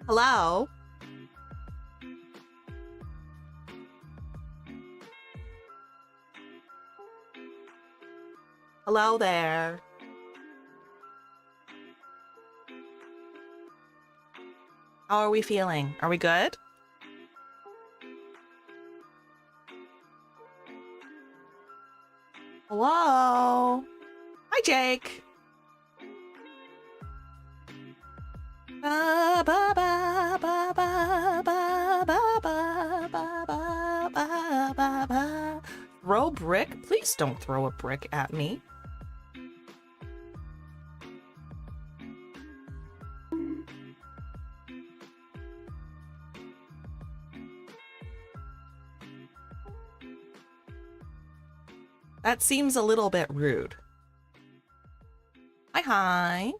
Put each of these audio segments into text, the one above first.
Hello? Hello there. How are we feeling? Are we good? Hello? Hi, Jake. Ba, ba, ba, ba, ba, ba, ba, ba, ba, ba, ba, ba. Throw brick? Please don't throw a brick at me. That seems a little bit rude. Hi, hi.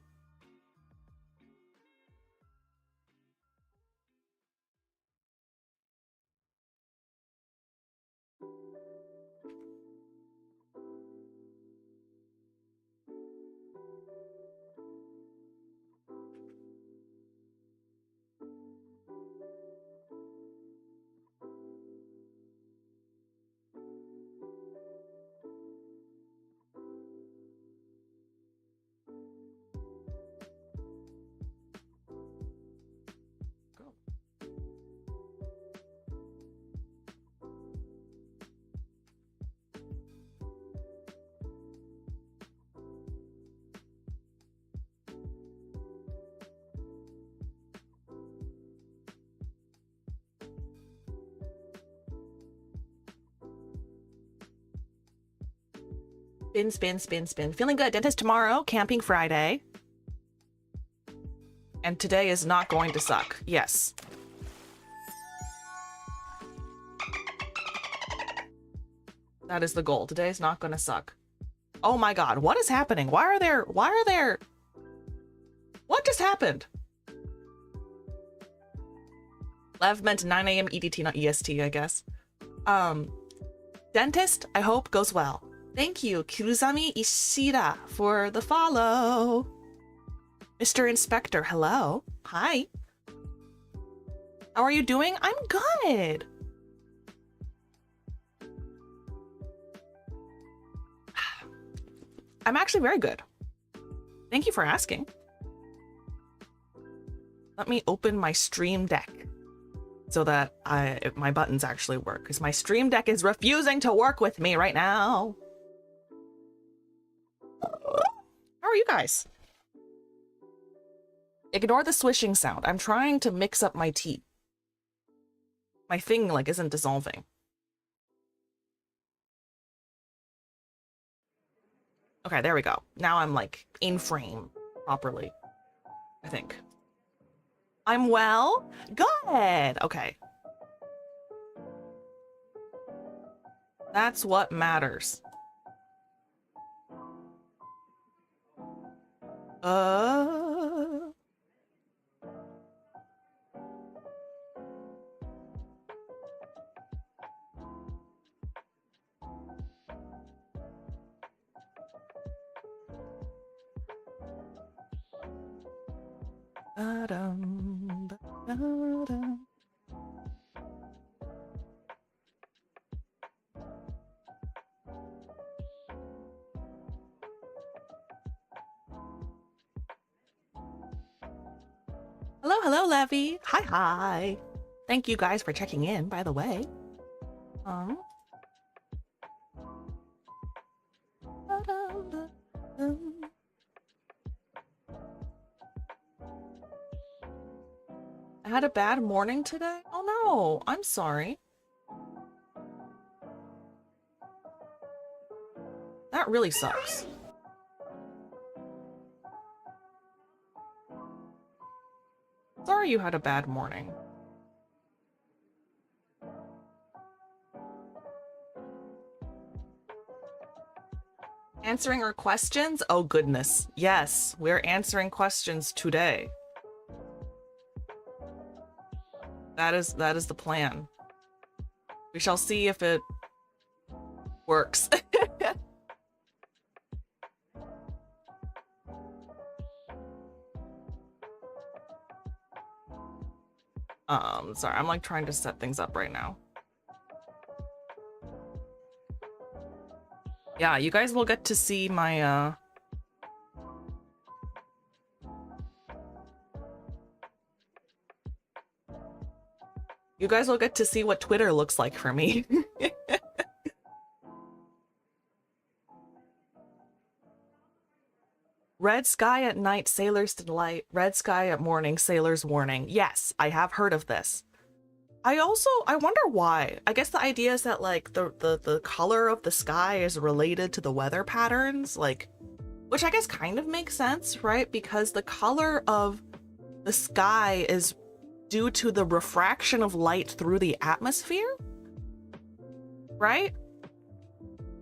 Spin, spin, spin, spin. Feeling good. Dentist tomorrow. Camping Friday. And today is not going to suck. Yes. That is the goal. Today is not going to suck. Oh my God. What is happening? Why are there... What just happened? Lev meant 9 a.m. EDT, not EST, I guess. Dentist, I hope goes well. Thank you, Kiruzami Ishida, for the follow. Mr. Inspector, hello. Hi. How are you doing? I'm good. I'm actually very good. Thank you for asking. Let me open my Stream Deck so that my buttons actually work, because my Stream Deck is refusing to work with me right now. How are you guys? Ignore the swishing sound. I'm trying to mix up my tea. My thing, like, isn't dissolving. Okay, there we go. Now I'm, like, in frame properly, I think. I'm well? Good! Okay. That's what matters. Hello, hello, Levy. Hi, hi. Thank you guys for checking in, by the way. I had a bad morning today? Oh no, I'm sorry. That really sucks. Sorry you had a bad morning. Answering our questions? Oh goodness. Yes, we're answering questions today. That is the plan. We shall see if it works. Sorry, I'm like trying to set things up right now. Yeah, you guys will get to see my, you guys will get to see what Twitter looks like for me. Red sky at night, sailor's delight. Red sky at morning, sailor's warning. Yes, I have heard of this. I wonder why. I guess the idea is that like the color of the sky is related to the weather patterns, like, which I guess kind of makes sense, right? Because the color of the sky is due to the refraction of light through the atmosphere, right?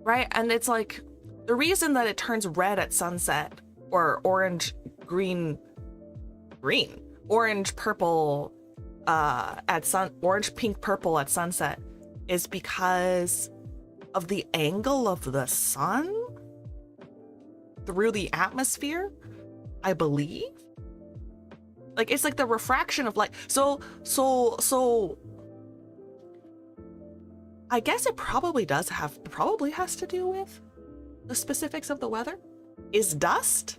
Right, and it's like the reason that it turns red at sunset or orange, green, orange, purple, orange, pink, purple at sunset is because of the angle of the sun through the atmosphere, I believe. Like, it's like the refraction of light. So I guess it probably has to do with the specifics of the weather. Is dust?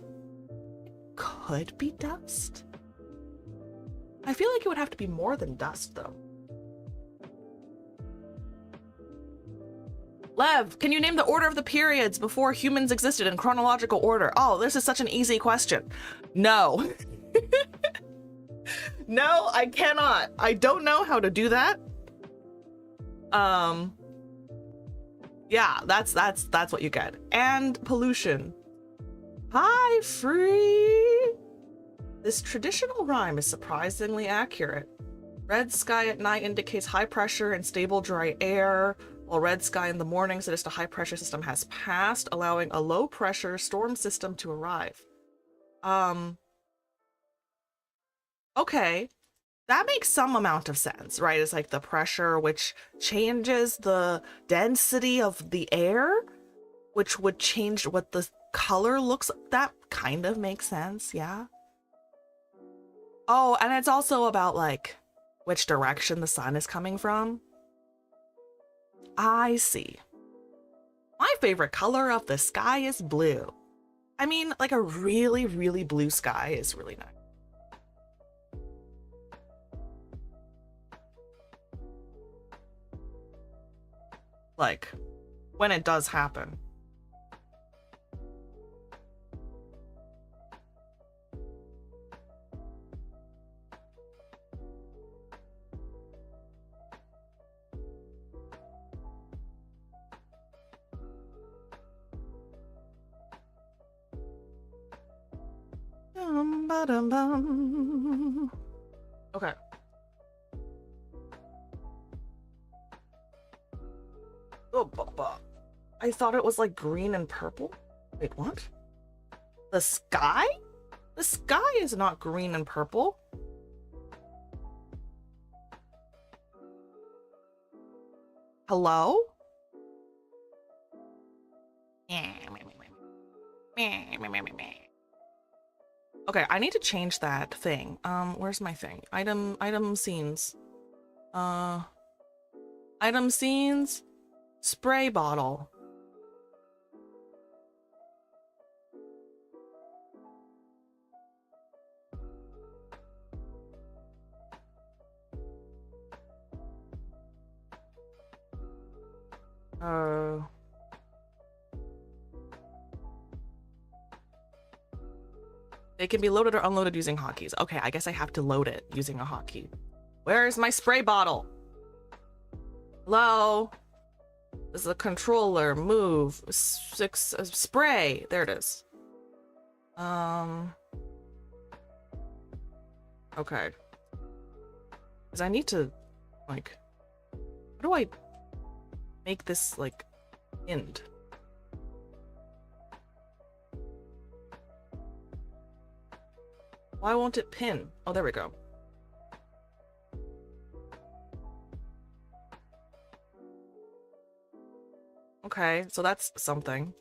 Could be dust. I feel like it would have to be more than dust, though. Lev, can you name the order of the periods before humans existed in chronological order? Oh, this is such an easy question. No. No, I cannot. I don't know how to do that. Yeah, that's what you get. And pollution. Hi, Free! This traditional rhyme is surprisingly accurate. Red sky at night indicates high pressure and stable dry air, while red sky in the morning suggests a high pressure system has passed, allowing a low pressure storm system to arrive. Okay, that makes some amount of sense, right? It's like the pressure which changes the density of the air, which would change what the color looks. That kind of makes sense, yeah. Oh, and it's also about like which direction the sun is coming from. I see. My favorite color of the sky is blue. I mean, like a really, really blue sky is really nice. Like, when it does happen. Okay. Oh, I thought it was like green and purple. Wait, what? The sky? The sky is not green and purple. Hello? Okay, I need to change that thing. Where's my thing? Item scenes. Item scenes. Spray bottle. They can be loaded or unloaded using hotkeys. Okay, I guess I have to load it using a hotkey. Where is my spray bottle? Hello? This is a controller. Move. Spray. There it is. Okay. Because I need to, like, how do I make this, like, end? Why won't it pin? Oh, there we go. Okay, so that's something.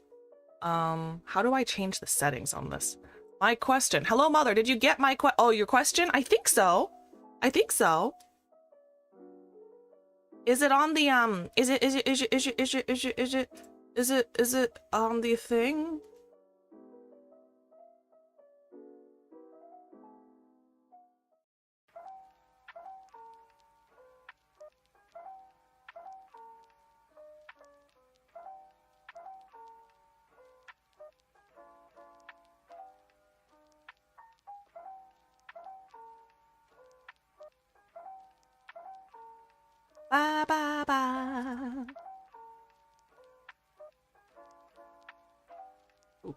How do I change the settings on this? My question. Hello, mother. Did you get my your question? I think so. I think so. Is it on the is it on the thing? Ba ba ba. Ooh.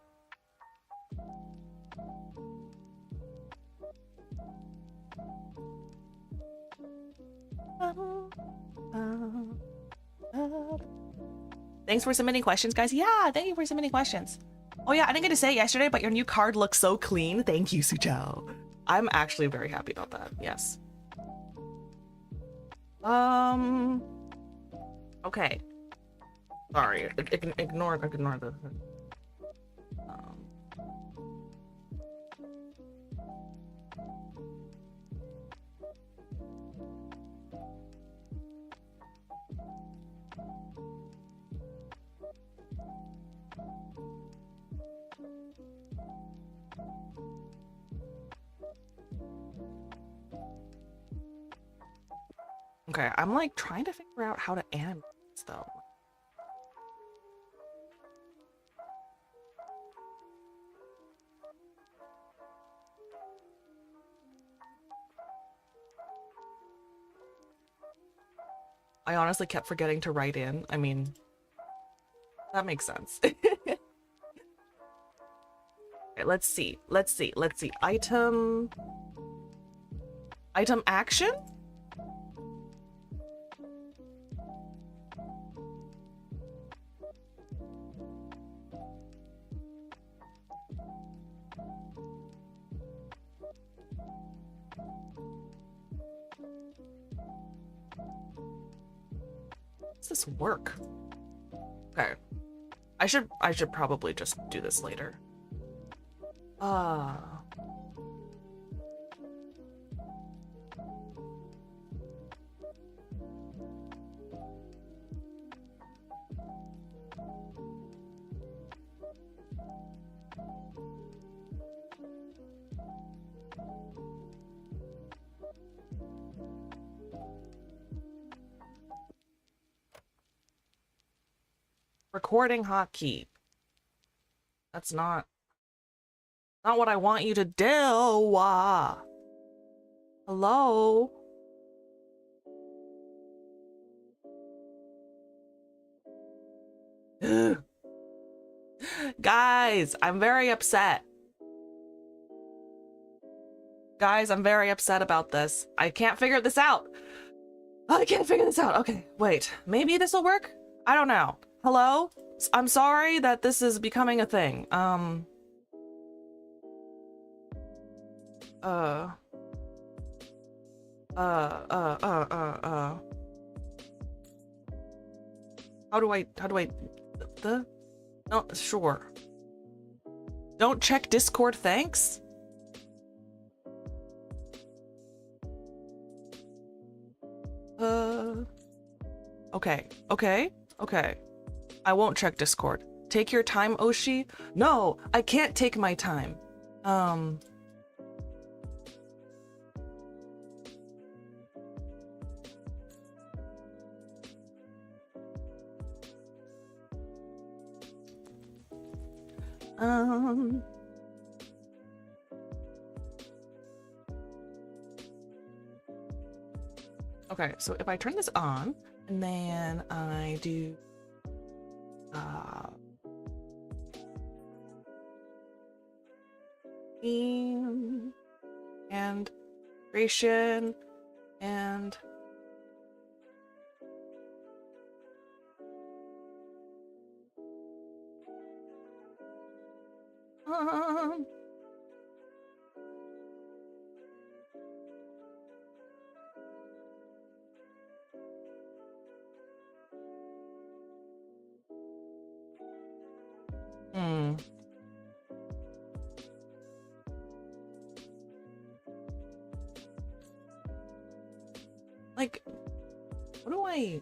Thanks for submitting questions, guys. Yeah, thank you for submitting questions. Oh yeah, I didn't get to say it yesterday, but your new card looks so clean. Thank you, Sujao. I'm actually very happy about that. Yes. Okay. Sorry, ignore the. Okay, I'm like trying to figure out how to animate this though. I honestly kept forgetting to write in. I mean, that makes sense. Okay, let's see. Item action? Does this work? Okay. I should probably just do this later. Recording hotkey. That's not what I want you to do. Hello? Guys, I'm very upset. Guys, I'm very upset about this. I can't figure this out. I can't figure this out. Okay, wait. Maybe this will work? I don't know. Hello? I'm sorry that this is becoming a thing. How do I, no, sure. Don't check Discord, thanks? Okay. I won't check Discord. Take your time, Oshi. No, I can't take my time. Okay, so if I turn this on, and then I do, and creation, and like, What do I...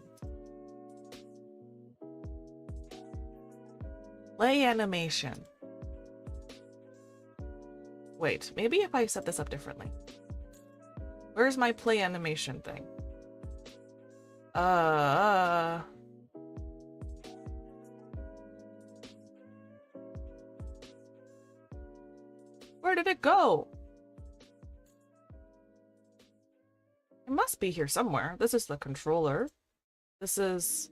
Play animation. Wait, maybe if I set this up differently. Where's my play animation thing? Where did it go? It must be here somewhere. This is the controller. This is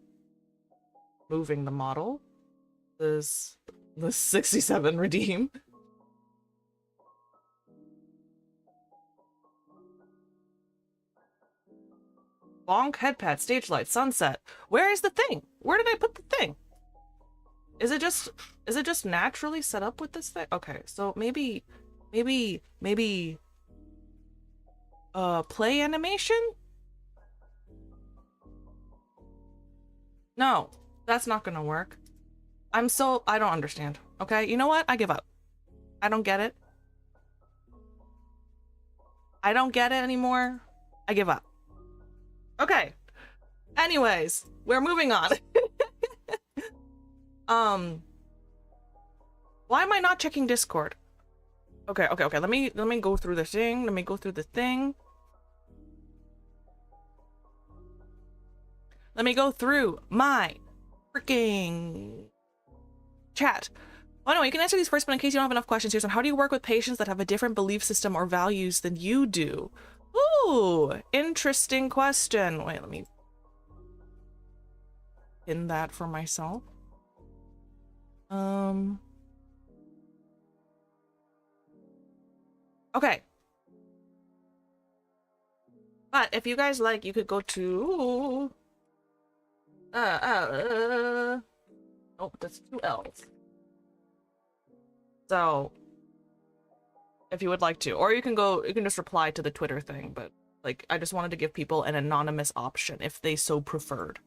moving the model. This is the 67 redeem. Bonk, headpad, stage light, sunset. Where is the thing? Where did I put the thing? Is it just naturally set up with this thing? Okay, so maybe play animation? No, that's not gonna work. I don't understand. Okay, you know what? I give up. I don't get it. I don't get it anymore. I give up. Okay. Anyways, we're moving on. Why am I not checking Discord? Okay. Let me go through the thing. Let me go through the thing. Let me go through my freaking chat. Oh no, you can answer these first, but in case you don't have enough questions, here's one. How do you work with patients that have a different belief system or values than you do? Ooh, interesting question. Wait, let me pin that for myself. Okay. But if you guys like, you could go to oh, that's 2 L's. So if you would like to, or you can just reply to the Twitter thing, but like I just wanted to give people an anonymous option if they so preferred.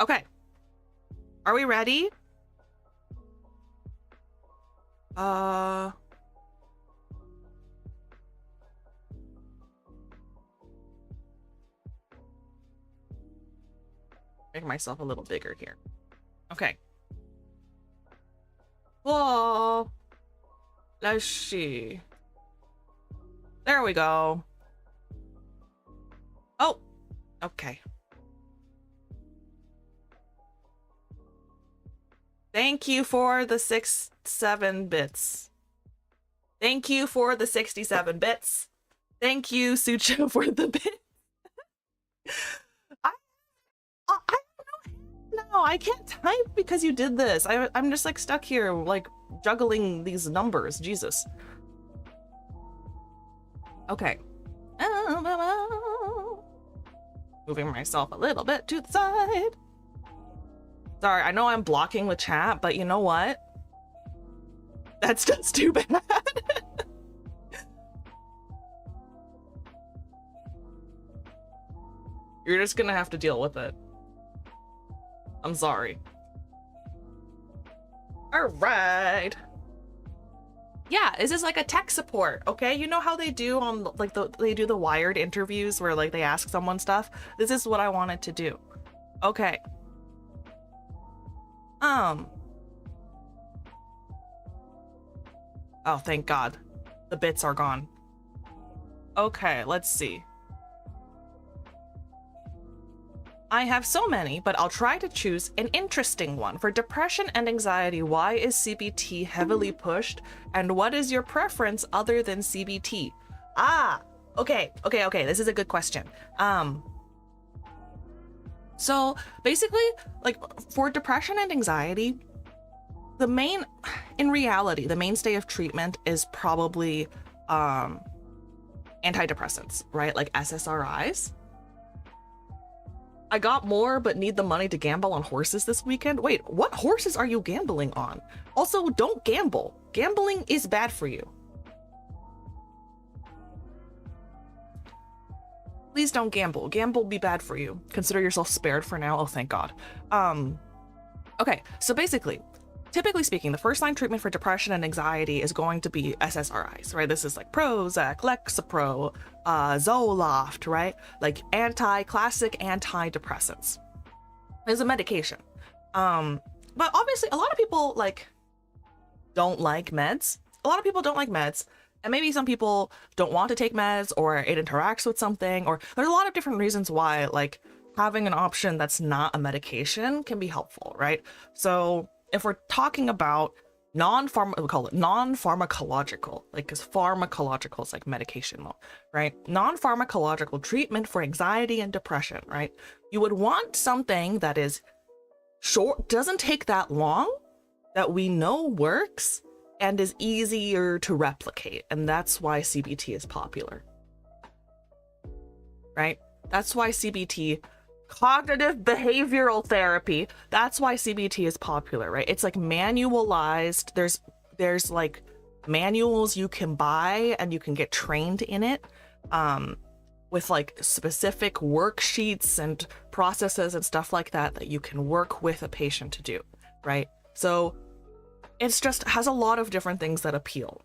Okay. Are we ready? Make myself a little bigger here. Okay. Whoa. Let's see. There we go. Oh, okay. Thank you for the 7 bits. Thank you for the 67 bits. Thank you, Sucho, for the bit. No, I can't type because you did this. I'm just like stuck here, like juggling these numbers. Jesus. Okay. Moving myself a little bit to the side. Sorry, I know I'm blocking the chat, but you know what? That's just too bad. You're just gonna have to deal with it. I'm sorry. All right. Yeah, this is like a tech support, okay? You know how they do on like they do the Wired interviews where like they ask someone stuff? This is what I wanted to do. Okay. Oh, thank God. The bits are gone. Okay, let's see. I have so many, but I'll try to choose an interesting one. For depression and anxiety, why is CBT heavily pushed? And what is your preference other than CBT? Ah, okay. This is a good question. So basically, like for depression and anxiety, in reality, the mainstay of treatment is probably antidepressants, right? Like SSRIs. I got more but need the money to gamble on horses this weekend. Wait, what horses are you gambling on? Also, don't gamble. Gambling is bad for you. Please don't gamble. Gamble will be bad for you. Consider yourself spared for now. Oh, thank God. Okay, so basically, typically speaking, the first line treatment for depression and anxiety is going to be SSRIs, right? This is like Prozac, Lexapro, Zoloft, right? Like classic antidepressants. It's a medication. But obviously a lot of people like don't like meds. A lot of people don't like meds. And maybe some people don't want to take meds, or it interacts with something, or there's a lot of different reasons why like having an option that's not a medication can be helpful, right? So if we're talking about we call it non-pharmacological, like, because pharmacological is like medication, right? Non-pharmacological treatment for anxiety and depression, right? You would want something that is short, doesn't take that long, that we know works, and is easier to replicate. And that's why CBT is popular, right? That's why CBT, cognitive behavioral therapy, that's why CBT is popular, right? It's like manualized. There's like manuals you can buy and you can get trained in it, with like specific worksheets and processes and stuff like that that you can work with a patient to do, right? So it's just has a lot of different things that appeal,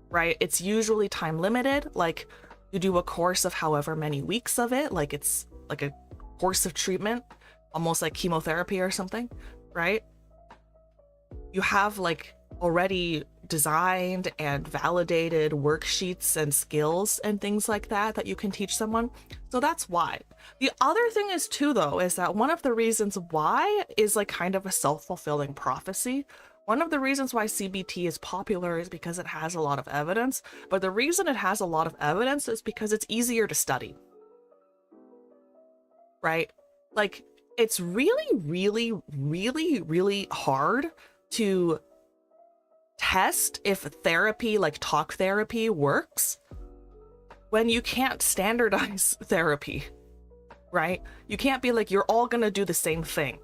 right? It's usually time limited, like you do a course of however many weeks of it, like it's like a course of treatment, almost like chemotherapy or something, right? You have like already designed and validated worksheets and skills and things like that that you can teach someone. So that's why. The other thing is too, though, is that one of the reasons why is like kind of a self-fulfilling prophecy. One of the reasons why CBT is popular is because it has a lot of evidence, but the reason it has a lot of evidence is because it's easier to study, right? Like it's really, really, really, really hard to test if therapy, like talk therapy, works when you can't standardize therapy, right? You can't be like, you're all gonna do the same thing.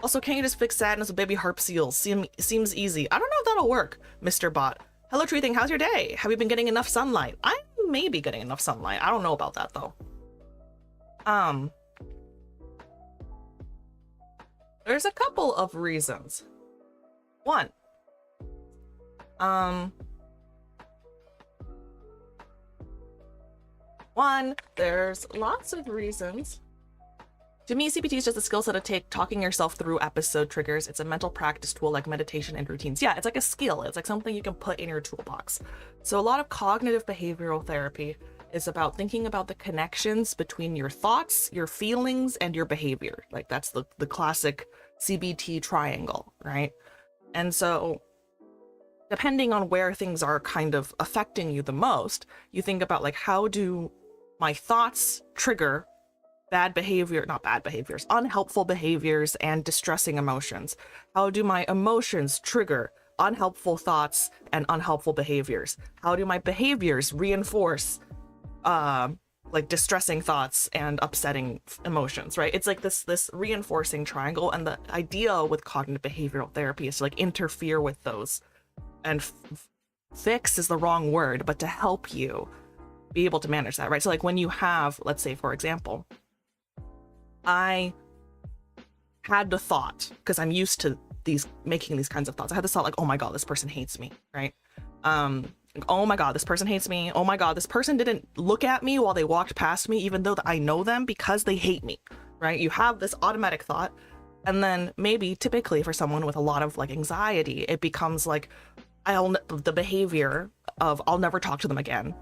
Also, can't you just fix sadness with baby harp seals? Seems easy. I don't know if that'll work, Mr. Bot. Hello, Tree Thing, how's your day? Have you been getting enough sunlight? I may be getting enough sunlight. I don't know about that, though. There's a couple of reasons. One, there's lots of reasons. To me, CBT is just a skill set to talking yourself through episode triggers. It's a mental practice tool like meditation and routines. Yeah, it's like a skill. It's like something you can put in your toolbox. So a lot of cognitive behavioral therapy is about thinking about the connections between your thoughts, your feelings, and your behavior. Like that's the classic CBT triangle, right? And so depending on where things are kind of affecting you the most, you think about like, how do my thoughts trigger bad behavior, not bad behaviors, unhelpful behaviors and distressing emotions? How do my emotions trigger unhelpful thoughts and unhelpful behaviors? How do my behaviors reinforce like distressing thoughts and upsetting emotions, right? It's like this reinforcing triangle, and the idea with cognitive behavioral therapy is to like interfere with those and fix is the wrong word, but to help you be able to manage that, right? So like when you have, let's say for example, I had the thought, because I'm used to making these kinds of thoughts. I had this thought like, oh my God, this person hates me, right? Oh my God, this person hates me. Oh my God, this person didn't look at me while they walked past me, even though I know them, because they hate me, right? You have this automatic thought. And then maybe typically for someone with a lot of like anxiety, it becomes like, the behavior of I'll never talk to them again.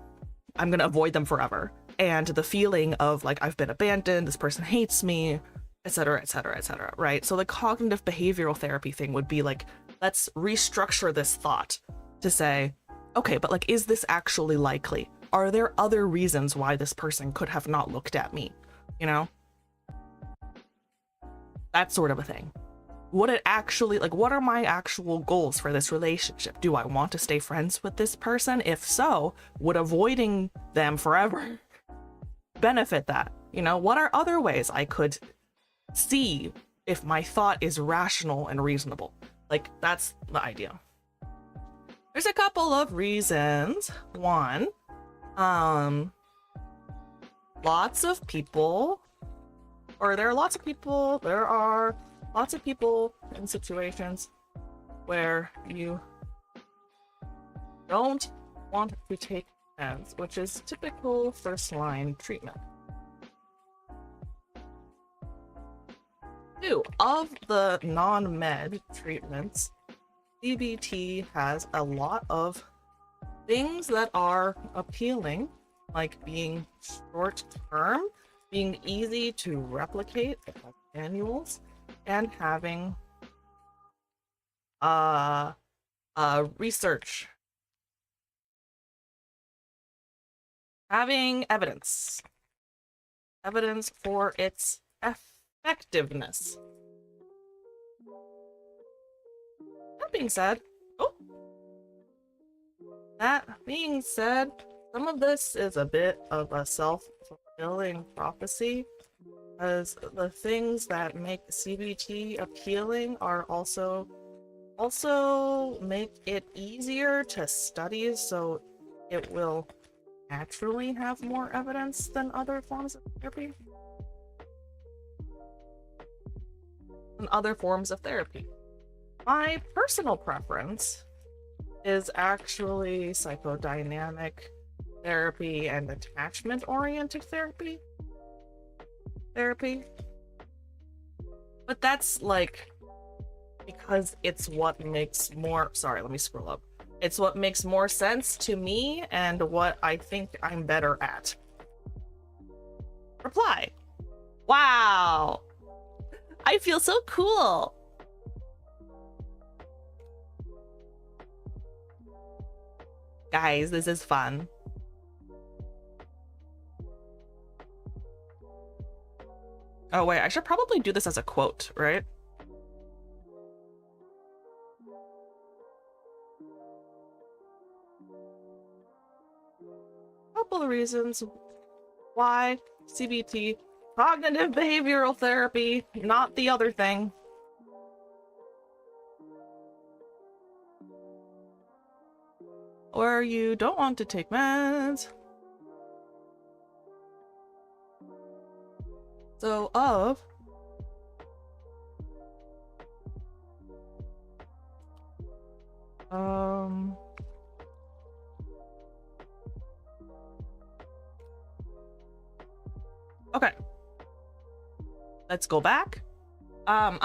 I'm going to avoid them forever. And the feeling of like, I've been abandoned, this person hates me, etc., etc., etc., right? So the cognitive behavioral therapy thing would be like, let's restructure this thought to say, okay, but like, is this actually likely? Are there other reasons why this person could have not looked at me? You know? That sort of a thing. What are my actual goals for this relationship? Do I want to stay friends with this person? If so, would avoiding them forever benefit that? You know, what are other ways I could see if my thought is rational and reasonable? Like, that's the idea. There's a couple of reasons. One, lots of people or there are lots of people in situations where you don't want to take meds, which is typical first-line treatment. 2. Of the non-med treatments, CBT has a lot of things that are appealing, like being short-term, being easy to replicate like manuals, and having research. Having evidence for its effectiveness. That being said, some of this is a bit of a self-fulfilling prophecy, as the things that make CBT appealing are also make it easier to study, so it will naturally have more evidence than other forms of therapy. My personal preference is actually psychodynamic therapy and attachment-oriented therapy. But that's like because it's what makes more, sorry, let me scroll up. It's what makes more sense to me and what I think I'm better at. Reply. Wow. I feel so cool. Guys, this is fun. Oh wait, I should probably do this as a quote, right? Couple of reasons why CBT, cognitive behavioral therapy, not the other thing. Or you don't want to take meds. So okay. Let's go back. I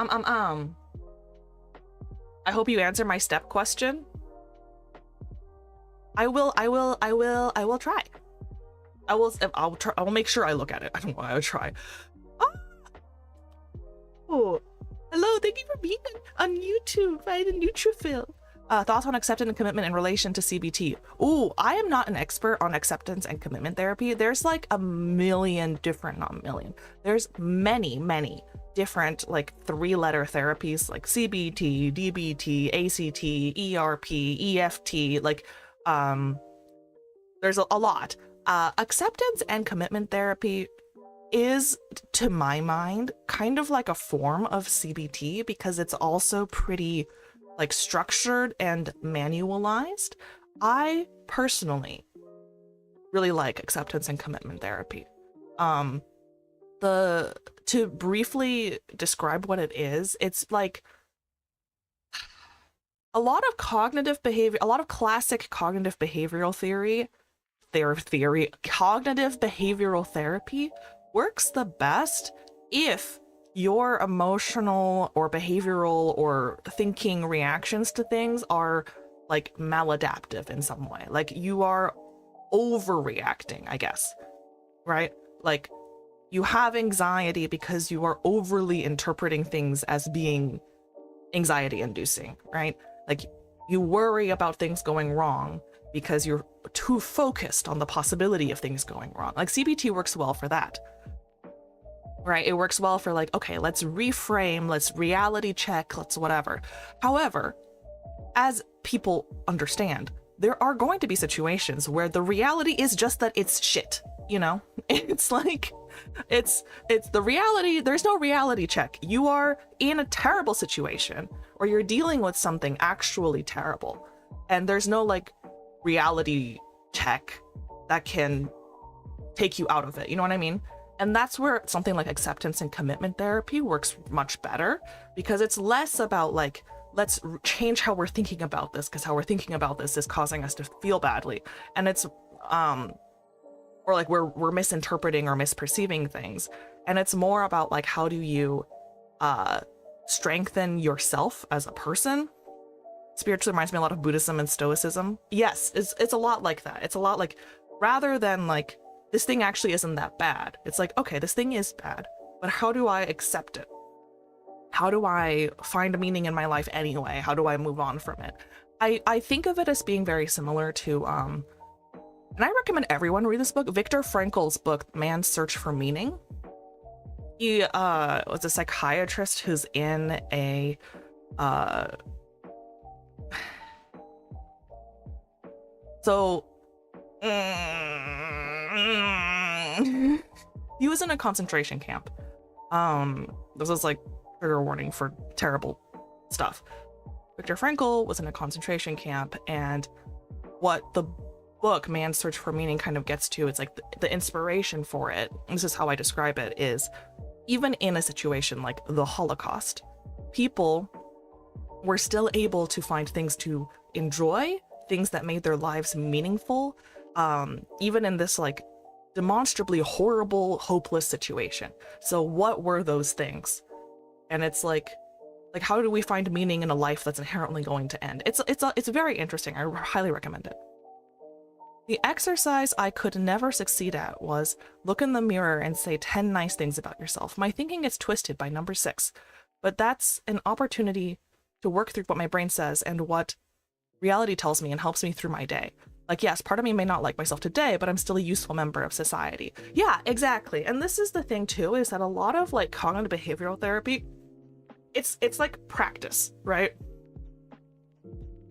hope you answer my step question. I will try. I'll make sure I look at it. I don't know why I would try. Oh, hello, thank you for being on YouTube. I had a neutrophil. Thoughts on acceptance and commitment in relation to CBT. Ooh, I am not an expert on acceptance and commitment therapy. There's like a million different, not a million. There's many different like 3-letter therapies like CBT, DBT, ACT, ERP, EFT, like there's a lot. Acceptance and commitment therapy is, to my mind, kind of like a form of CBT because it's also pretty like structured and manualized. I personally really like acceptance and commitment therapy. To briefly describe what it is, it's like a lot of cognitive behavior, a lot of classic cognitive behavioral cognitive behavioral therapy works the best if your emotional or behavioral or thinking reactions to things are like maladaptive in some way. Like you are overreacting, I guess, right? Like you have anxiety because you are overly interpreting things as being anxiety inducing, right? Like you worry about things going wrong because you're too focused on the possibility of things going wrong. Like CBT works well for that. Right? It works well for like, okay, let's reframe, let's reality check, let's whatever. However, as people understand, there are going to be situations where the reality is just that it's shit, you know? It's like, it's the reality, there's no reality check. You are in a terrible situation or you're dealing with something actually terrible. And there's no like reality check that can take you out of it. You know what I mean? And that's where something like acceptance and commitment therapy works much better, because it's less about like, let's change how we're thinking about this, because how we're thinking about this is causing us to feel badly. And it's, or like we're misinterpreting or misperceiving things. And it's more about like, how do you strengthen yourself as a person? Spiritually reminds me a lot of Buddhism and Stoicism. Yes, it's a lot like that. It's a lot like, rather than like, this thing actually isn't that bad. It's like, okay, this thing is bad, but how do I accept it? How do I find a meaning in my life anyway? How do I move on from it? I think of it as being very similar to, and I recommend everyone read this book, Viktor Frankl's book, Man's Search for Meaning. He was a psychiatrist who's in a, he was in a concentration camp. This was like trigger warning for terrible stuff. Viktor Frankl was in a concentration camp, and what the book Man's Search for Meaning kind of gets to, it's like the inspiration for it, this is how I describe it, is even in a situation like the Holocaust, people were still able to find things to enjoy, things that made their lives meaningful, even in this like demonstrably horrible, hopeless situation. So what were those things? And it's like how do we find meaning in a life that's inherently going to end? It's very interesting. I highly recommend it. The exercise I could never succeed at was look in the mirror and say 10 nice things about yourself. My thinking gets twisted by number 6, but that's an opportunity to work through what my brain says and what reality tells me and helps me through my day. Like, yes, part of me may not like myself today, but I'm still a useful member of society. Yeah, exactly. And this is the thing too, is that a lot of like cognitive behavioral therapy, it's like practice, right?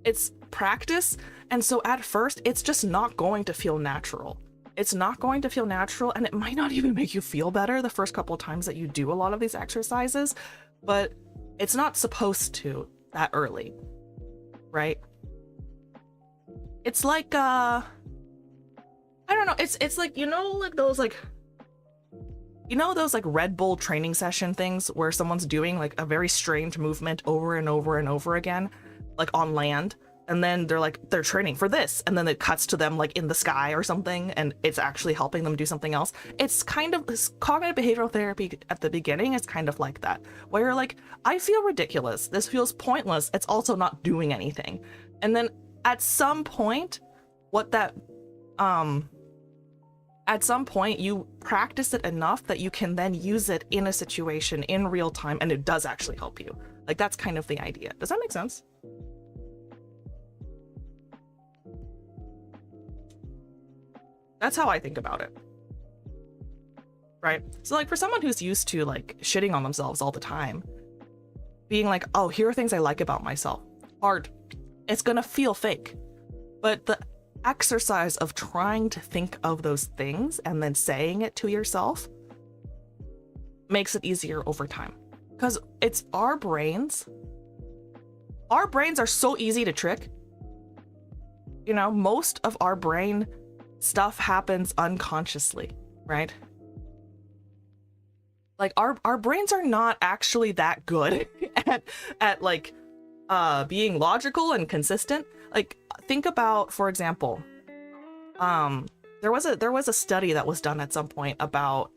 It's practice. And so at first, it's just not going to feel natural. It's not going to feel natural, and it might not even make you feel better the first couple of times that you do a lot of these exercises, but it's not supposed to that early, right? It's like, I don't know, it's like, you know, like those like, you know, those like Red Bull training session things where someone's doing like a very strange movement over and over and over again, like on land, and then they're training for this, and then it cuts to them like in the sky or something, and it's actually helping them do something else. It's kind of, this cognitive behavioral therapy at the beginning is kind of like that, where you're like, I feel ridiculous, this feels pointless, it's also not doing anything. And then at some point, at some point you practice it enough that you can then use it in a situation in real time, and it does actually help you. Like, that's kind of the idea. Does that make sense? That's how I think about it. Right? So like for someone who's used to like shitting on themselves all the time, being like, oh, here are things I like about myself. Hard. It's gonna feel fake. But the exercise of trying to think of those things and then saying it to yourself makes it easier over time. Because it's our brains. Our brains are so easy to trick. You know, most of our brain stuff happens unconsciously, right? Like our brains are not actually that good at like being logical and consistent. Like, think about, for example, there was a study that was done at some point about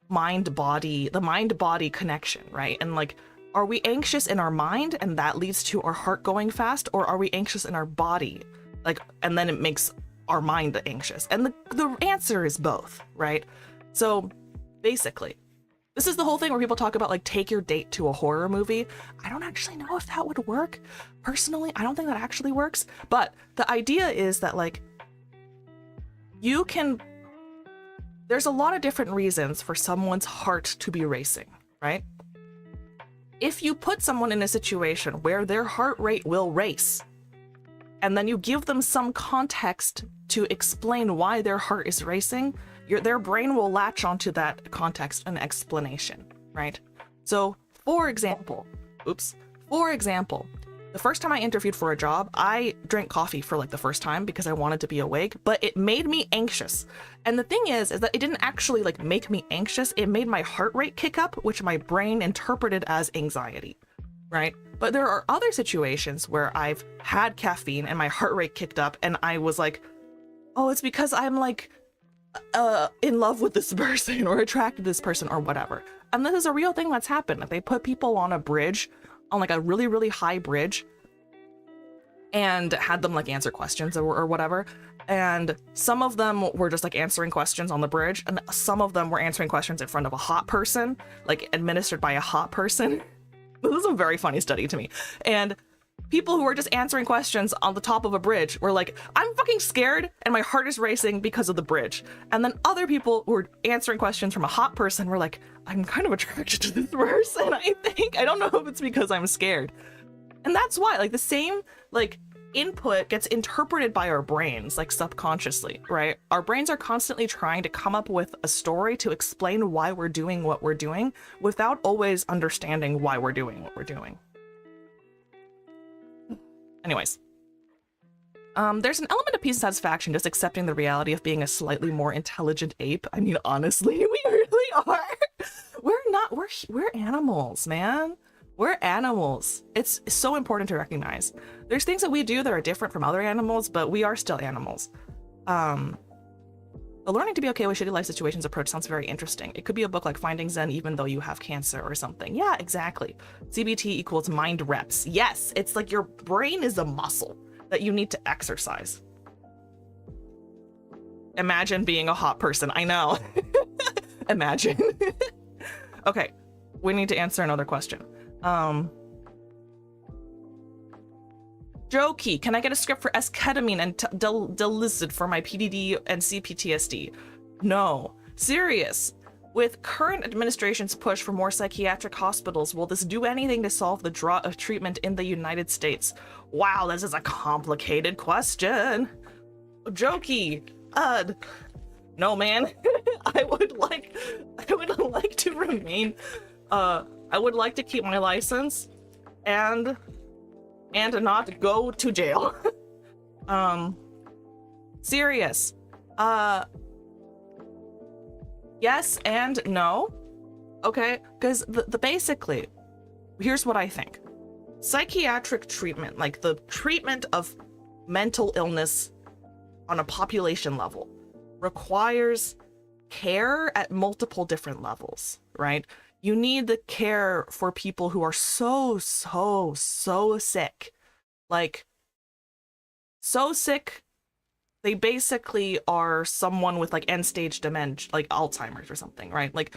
the mind-body connection, right? And like, are we anxious in our mind and that leads to our heart going fast, or are we anxious in our body, like, and then it makes our mind anxious? And the answer is both, right? So basically, this is the whole thing where people talk about like, take your date to a horror movie. I don't actually know if that would work. Personally, I don't think that actually works. But the idea is that like, there's a lot of different reasons for someone's heart to be racing, right? If you put someone in a situation where their heart rate will race, and then you give them some context to explain why their heart is racing, their brain will latch onto that context and explanation, right? So, for example, The first time I interviewed for a job, I drank coffee for like the first time because I wanted to be awake, but it made me anxious. And the thing is that it didn't actually like make me anxious. It made my heart rate kick up, which my brain interpreted as anxiety, right? But there are other situations where I've had caffeine and my heart rate kicked up and I was like, oh, it's because I'm like in love with this person or attracted to this person or whatever. And this is a real thing that's happened. They put people on a bridge, on like a really, really high bridge, and had them like answer questions or whatever. And some of them were just like answering questions on the bridge, and some of them were answering questions in front of a hot person, like administered by a hot person. This is a very funny study to me. And people who were just answering questions on the top of a bridge were like, I'm fucking scared and my heart is racing because of the bridge. And then other people who were answering questions from a hot person were like, I'm kind of attracted to this person, I think. I don't know if it's because I'm scared. And that's why, like, the same, like, input gets interpreted by our brains, like, subconsciously, right? Our brains are constantly trying to come up with a story to explain why we're doing what we're doing without always understanding why we're doing what we're doing. Anyways, there's an element of peace and satisfaction just accepting the reality of being a slightly more intelligent ape. I mean, honestly, we really are. We're animals, man. We're animals. It's so important to recognize. There's things that we do that are different from other animals, but we are still animals. The learning to be okay with shitty life situations approach sounds very interesting. It could be a book like Finding Zen Even Though You Have Cancer or something. Yeah, exactly. CBT equals mind reps. Yes, it's like your brain is a muscle that you need to exercise. Imagine being a hot person. I know. Imagine. Okay, we need to answer another question. Jokey, can I get a script for esketamine and delicid for my PDD and CPTSD? No. Serious. With current administration's push for more psychiatric hospitals, will this do anything to solve the drought of treatment in the United States? Wow, this is a complicated question. Jokey, no, man. I would like to remain, I would like to keep my license and not go to jail. Serious. Yes and no. Okay, because the basically, here's what I think. Psychiatric treatment, like the treatment of mental illness on a population level, requires care at multiple different levels, right? You need the care for people who are so sick. Like, so sick, they basically are someone with like end-stage dementia, like Alzheimer's or something, right? Like,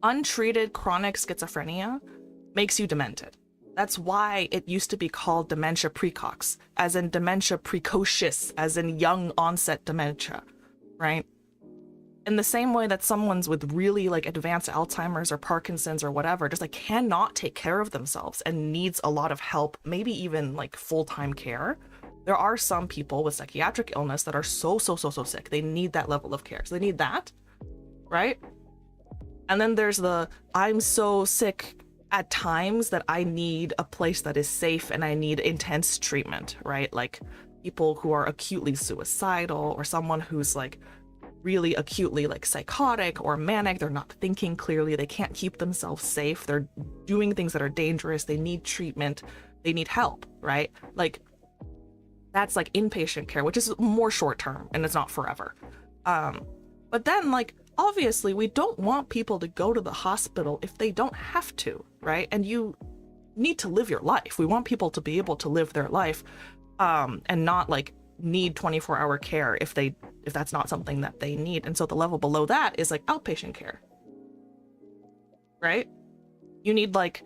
untreated chronic schizophrenia makes you demented. That's why it used to be called dementia precox, as in dementia precocious, as in young onset dementia, right? In the same way that someone's with really like advanced Alzheimer's or Parkinson's or whatever just like cannot take care of themselves and needs a lot of help, maybe even like full-time care. There are some people with psychiatric illness that are so sick. They need that level of care. So they need that, right? And then there's the I'm so sick at times that I need a place that is safe and I need intense treatment, right? Like people who are acutely suicidal or someone who's like really acutely like psychotic or manic, they're not thinking clearly, they can't keep themselves safe, they're doing things that are dangerous, they need treatment, they need help, right? Like that's like inpatient care, which is more short term and it's not forever. But then like obviously we don't want people to go to the hospital if they don't have to, right? And you need to live your life. We want people to be able to live their life and not like need 24-hour care if that's not something that they need. And so the level below that is like outpatient care, right? You need like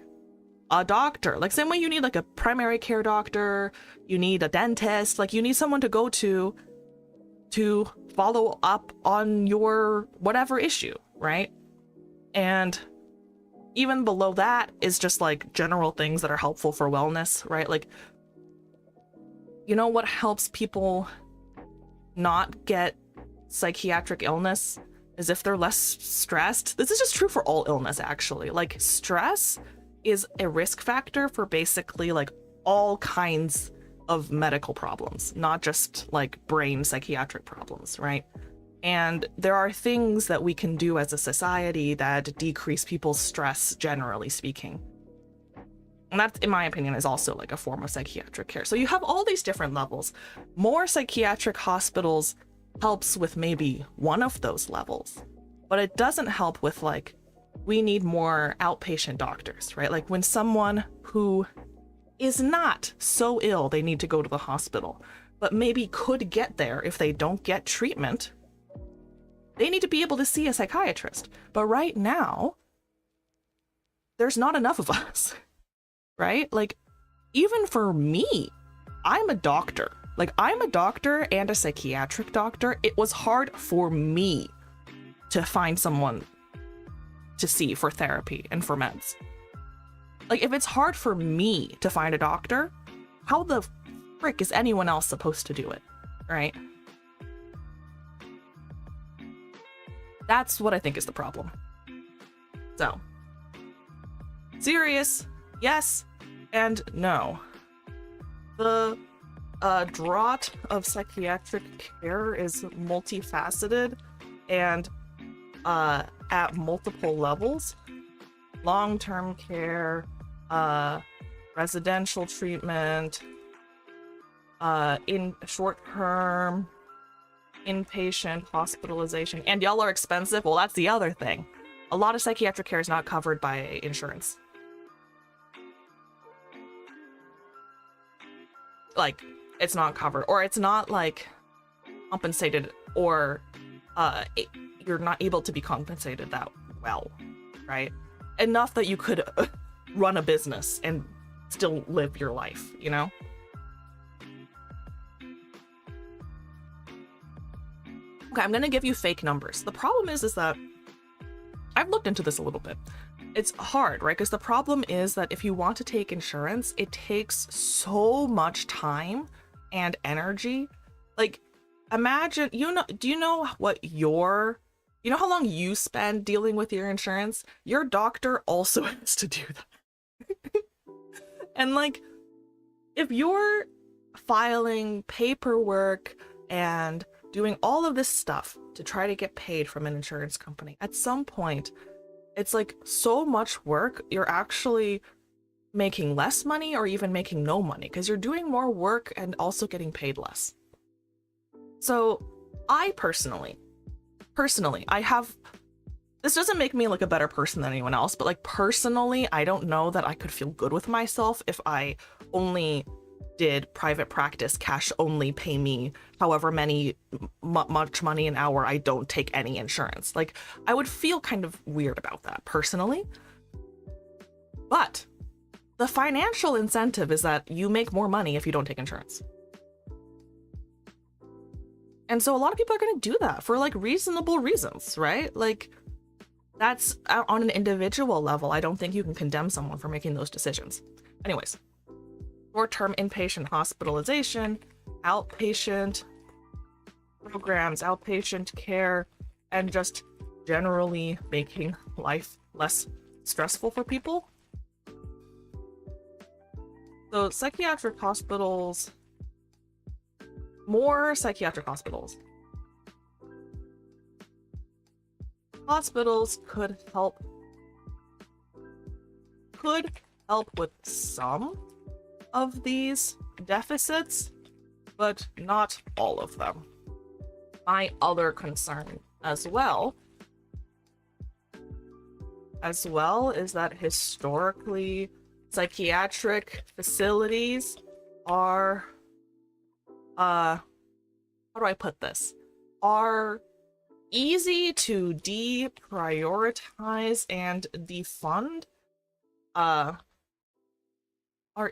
a doctor, like same way you need like a primary care doctor, you need a dentist, like you need someone to go to follow up on your whatever issue, right? And even below that is just like general things that are helpful for wellness, right? Like, you know what helps people not get psychiatric illness is if they're less stressed. This is just true for all illness, actually. Like stress is a risk factor for basically like all kinds of medical problems, not just like brain psychiatric problems, right? And there are things that we can do as a society that decrease people's stress, generally speaking. And that, in my opinion, is also like a form of psychiatric care. So you have all these different levels. More psychiatric hospitals helps with maybe one of those levels, but it doesn't help with like, we need more outpatient doctors, right? Like when someone who is not so ill they need to go to the hospital, but maybe could get there if they don't get treatment, they need to be able to see a psychiatrist. But right now, there's not enough of us, right? Like, even for me, I'm a doctor. Like, I'm a doctor and a psychiatric doctor. It was hard for me to find someone to see for therapy and for meds. Like, if it's hard for me to find a doctor, how the frick is anyone else supposed to do it, right? That's what I think is the problem. So, serious, yes and no. The drought of psychiatric care is multifaceted and at multiple levels. Long-term care, residential treatment, in short-term, inpatient hospitalization, and y'all are expensive. Well, that's the other thing. A lot of psychiatric care is not covered by insurance. Like, it's not covered, or it's not like compensated, or you're not able to be compensated that well, right? Enough that you could run a business and still live your life, you know? Okay, I'm gonna give you fake numbers. The problem is that I've looked into this a little bit. It's hard, right? Because the problem is that if you want to take insurance, it takes so much time and energy. Like, imagine, do you know what you know how long you spend dealing with your insurance? Your doctor also has to do that. And like, if you're filing paperwork and doing all of this stuff to try to get paid from an insurance company, at some point, it's like so much work, you're actually making less money or even making no money because you're doing more work and also getting paid less. So I personally, I have, this doesn't make me like a better person than anyone else, but like personally, I don't know that I could feel good with myself if I only did private practice, cash only, pay me however much money an hour, I don't take any insurance. Like, I would feel kind of weird about that personally. But the financial incentive is that you make more money if you don't take insurance. And so a lot of people are going to do that for like reasonable reasons, right? Like, that's on an individual level. I don't think you can condemn someone for making those decisions. Anyways, short-term inpatient hospitalization, outpatient programs, outpatient care, and just generally making life less stressful for people. So psychiatric hospitals, more psychiatric hospitals. Hospitals could help with some of these deficits, but not all of them. My other concern as well is that historically psychiatric facilities are how do I put this? Are easy to deprioritize and defund. Are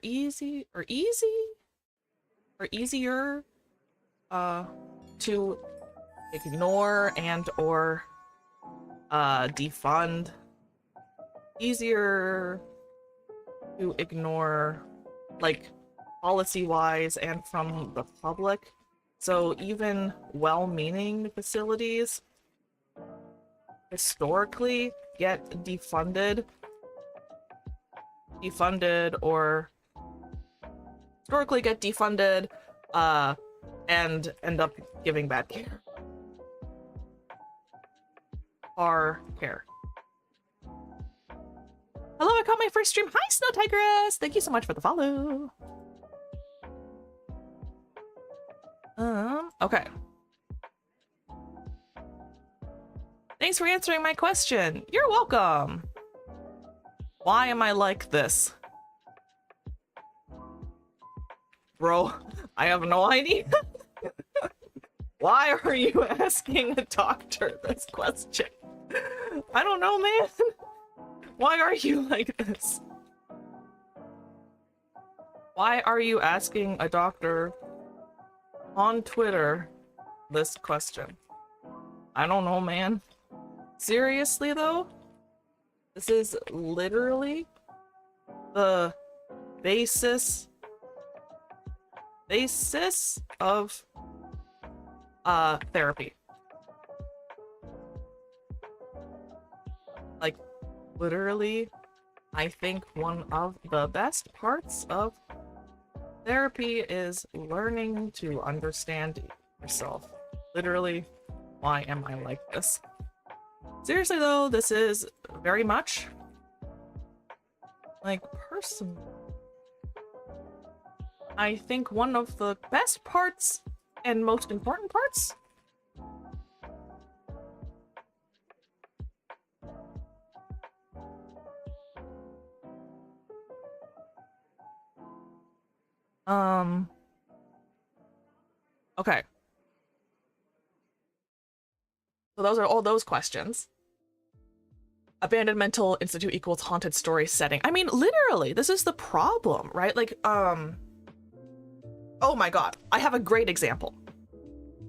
easier to ignore and or defund. Easier to ignore, like, policy-wise and from the public. So even well-meaning facilities historically get defunded defunded or historically get defunded and end up giving bad care. Our care. Hello, I caught my first stream. Hi, Snow Tigress! Thank you so much for the follow. Okay. Thanks for answering my question. You're welcome. Why am I like this? Bro, I have no idea. Why are you asking a doctor this question? I don't know, man. Why are you like this? Why are you asking a doctor on Twitter this question? I don't know, man. Seriously, though? This is literally the basis of therapy. Like, literally, I think one of the best parts of therapy is learning to understand yourself. Literally, why am I like this? Seriously though, this is very much like personal. I think one of the best parts and most important parts okay. So those are all those questions. Abandoned mental institute equals haunted story setting. I mean, literally, this is the problem, right? Like, oh my god, I have a great example.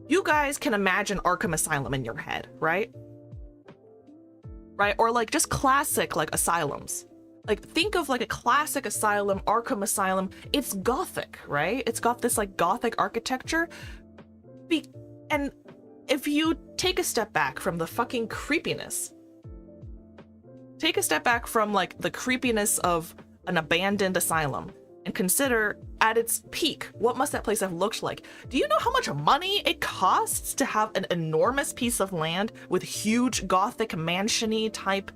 You guys can imagine Arkham Asylum in your head, right? Right? Or like just classic like asylums. Like think of like a classic asylum, Arkham Asylum. It's gothic, right? It's got this like gothic architecture. And if you take a step back from the fucking creepiness, take a step back from like the creepiness of an abandoned asylum and consider at its peak, what must that place have looked like? Do you know how much money it costs to have an enormous piece of land with huge gothic mansion-y type,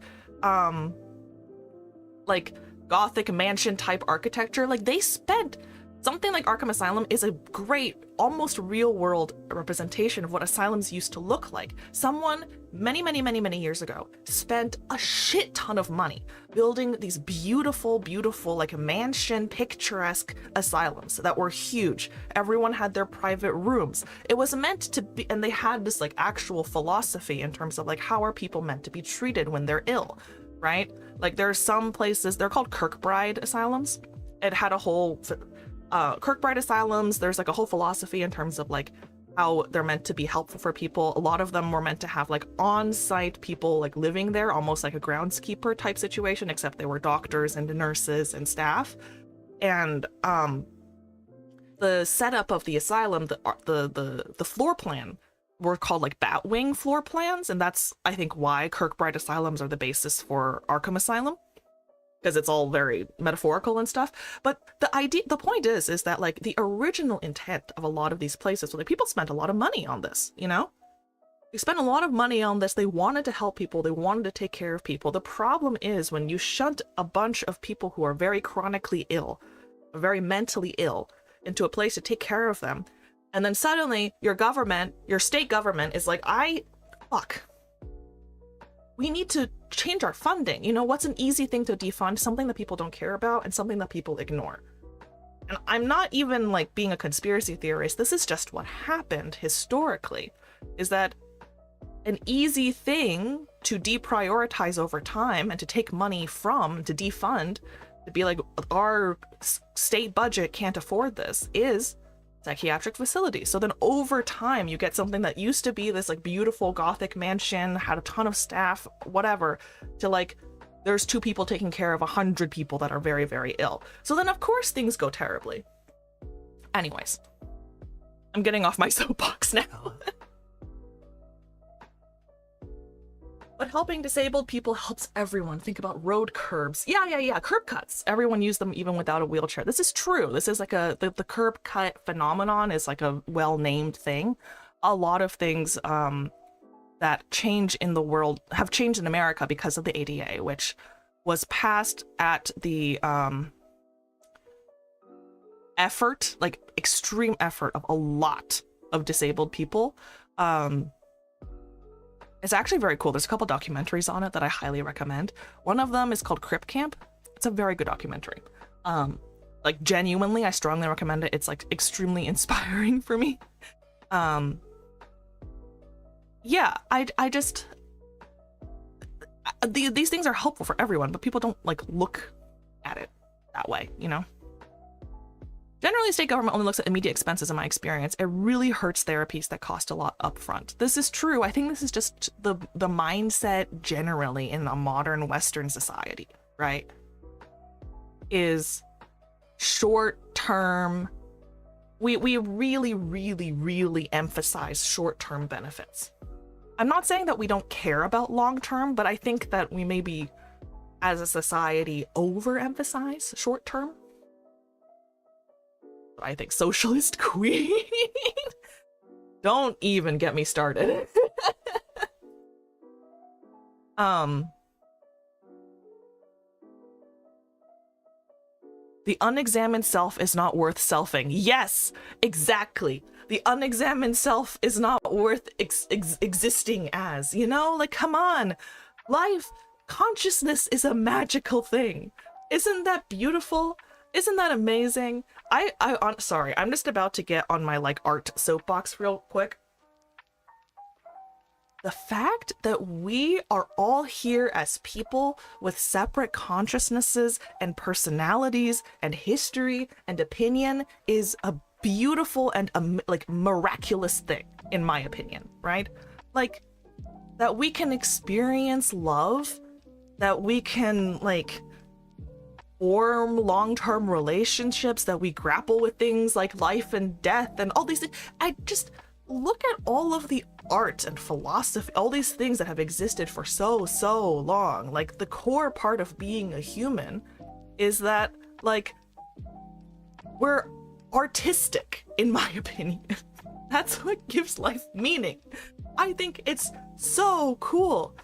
like gothic mansion type architecture? Like they spent something like Arkham Asylum is a great, almost real world representation of what asylums used to look like. Someone many years ago spent a shit ton of money building these beautiful, beautiful, like mansion picturesque asylums that were huge. Everyone had their private rooms. It was meant to be, and they had this like actual philosophy in terms of like, how are people meant to be treated when they're ill, right? Like there are some places, they're called Kirkbride asylums. It had a whole Kirkbride asylums, there's like a whole philosophy in terms of like how they're meant to be helpful for people. A lot of them were meant to have like on-site people like living there, almost like a groundskeeper type situation, except they were doctors and nurses and staff. And the setup of the asylum, the floor plan were called like Batwing floor plans, and that's I think why Kirkbride asylums are the basis for Arkham Asylum, because it's all very metaphorical and stuff. But the point is that like the original intent of a lot of these places, so like people spent a lot of money on this, you know? They spent a lot of money on this. They wanted to help people. They wanted to take care of people. The problem is when you shunt a bunch of people who are very chronically ill, very mentally ill, into a place to take care of them, and then suddenly your government, your state government is like, we need to change our funding. You know, what's an easy thing to defund? Something that people don't care about and something that people ignore. And I'm not even like being a conspiracy theorist. This is just what happened historically, is that an easy thing to deprioritize over time and to take money from, to defund, to be like, our state budget can't afford this, is psychiatric facilities. So then over time you get something that used to be this like beautiful gothic mansion, had a ton of staff, whatever, to like there's 2 people taking care of 100 people that are very, very ill. So then of course things go terribly. Anyways, I'm getting off my soapbox now. But helping disabled people helps everyone. Think about road curbs. Yeah. Curb cuts. Everyone used them even without a wheelchair. This is true. This is like the curb cut phenomenon is like a well-named thing. A lot of things that change in the world have changed in America because of the ADA, which was passed at the effort, like extreme effort of a lot of disabled people. It's actually very cool. There's a couple documentaries on it that I highly recommend. One of them is called Crip Camp. It's a very good documentary. Like genuinely, I strongly recommend it. It's like extremely inspiring for me. Yeah, I just these things are helpful for everyone, but people don't like look at it that way, you know? Generally, state government only looks at immediate expenses in my experience. It really hurts therapies that cost a lot upfront. This is true. I think this is just the mindset generally in a modern Western society, right? Is short-term. We really emphasize short-term benefits. I'm not saying that we don't care about long-term, but I think that we maybe, as a society, overemphasize short-term. I think socialist queen. Don't even get me started. The unexamined self is not worth selfing. Yes, exactly. The unexamined self is not worth existing as, you know? Like, come on. Life, consciousness is a magical thing. Isn't that beautiful? Isn't that amazing? I'm sorry, I'm just about to get on my like art soapbox real quick. The fact that we are all here as people with separate consciousnesses and personalities and history and opinion is a beautiful and like miraculous thing, in my opinion, right? Like, that we can experience love, that we can like form long-term relationships, that we grapple with things like life and death and all these things. I just look at all of the art and philosophy, all these things that have existed for so long. Like, the core part of being a human is that, like, we're artistic, in my opinion. That's what gives life meaning. I think it's so cool.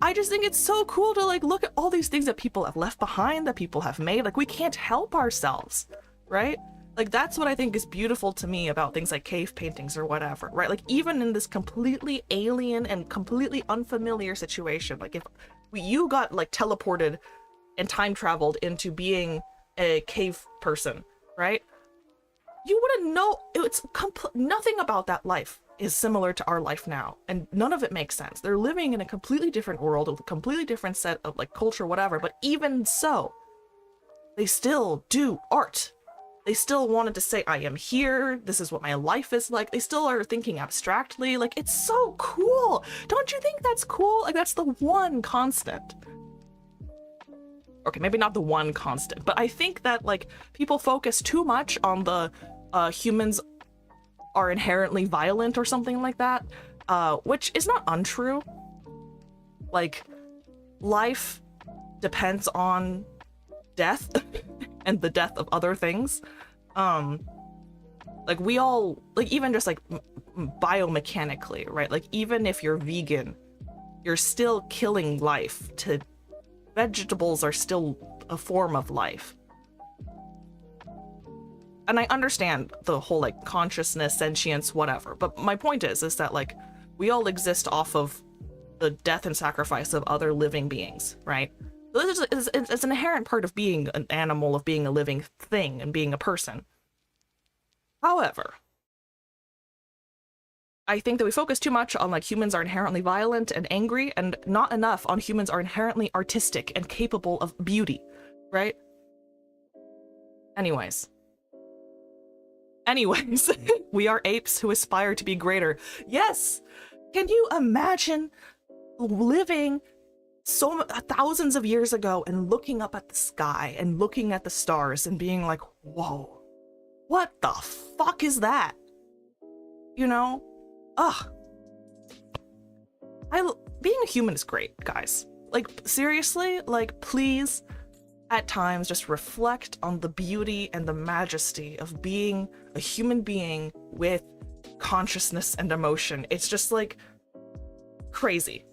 I just think it's so cool to like look at all these things that people have left behind, that people have made. Like, we can't help ourselves, right? Like, that's what I think is beautiful to me about things like cave paintings or whatever, right? Like, even in this completely alien and completely unfamiliar situation, like if you got like teleported and time traveled into being a cave person, right? You wouldn't know. It's nothing about that life is similar to our life now, and none of it makes sense. They're living in a completely different world with a completely different set of like culture, whatever, but even so, they still do art. They still wanted to say, I am here, this is what my life is like. They still are thinking abstractly. Like, it's so cool. Don't you think that's cool? Like, that's the one constant. Okay, maybe not the one constant, but I think that like people focus too much on the humans are inherently violent or something like that, which is not untrue. Like, life depends on death and the death of other things. Like, we all, like, even just like biomechanically, right? Like, even if you're vegan, you're still killing life. Vegetables are still a form of life. And I understand the whole like consciousness, sentience, whatever, but my point is that like we all exist off of the death and sacrifice of other living beings, right? It's an inherent part of being an animal, of being a living thing, and being a person. However, I think that we focus too much on like humans are inherently violent and angry, and not enough on humans are inherently artistic and capable of beauty, right? Anyways, we are apes who aspire to be greater. Yes! Can you imagine living thousands of years ago and looking up at the sky and looking at the stars and being like, whoa, what the fuck is that? You know? Ugh. being a human is great, guys. Like, seriously, like, please, at times, just reflect on the beauty and the majesty of being a human being with consciousness and emotion. It's just, like, crazy.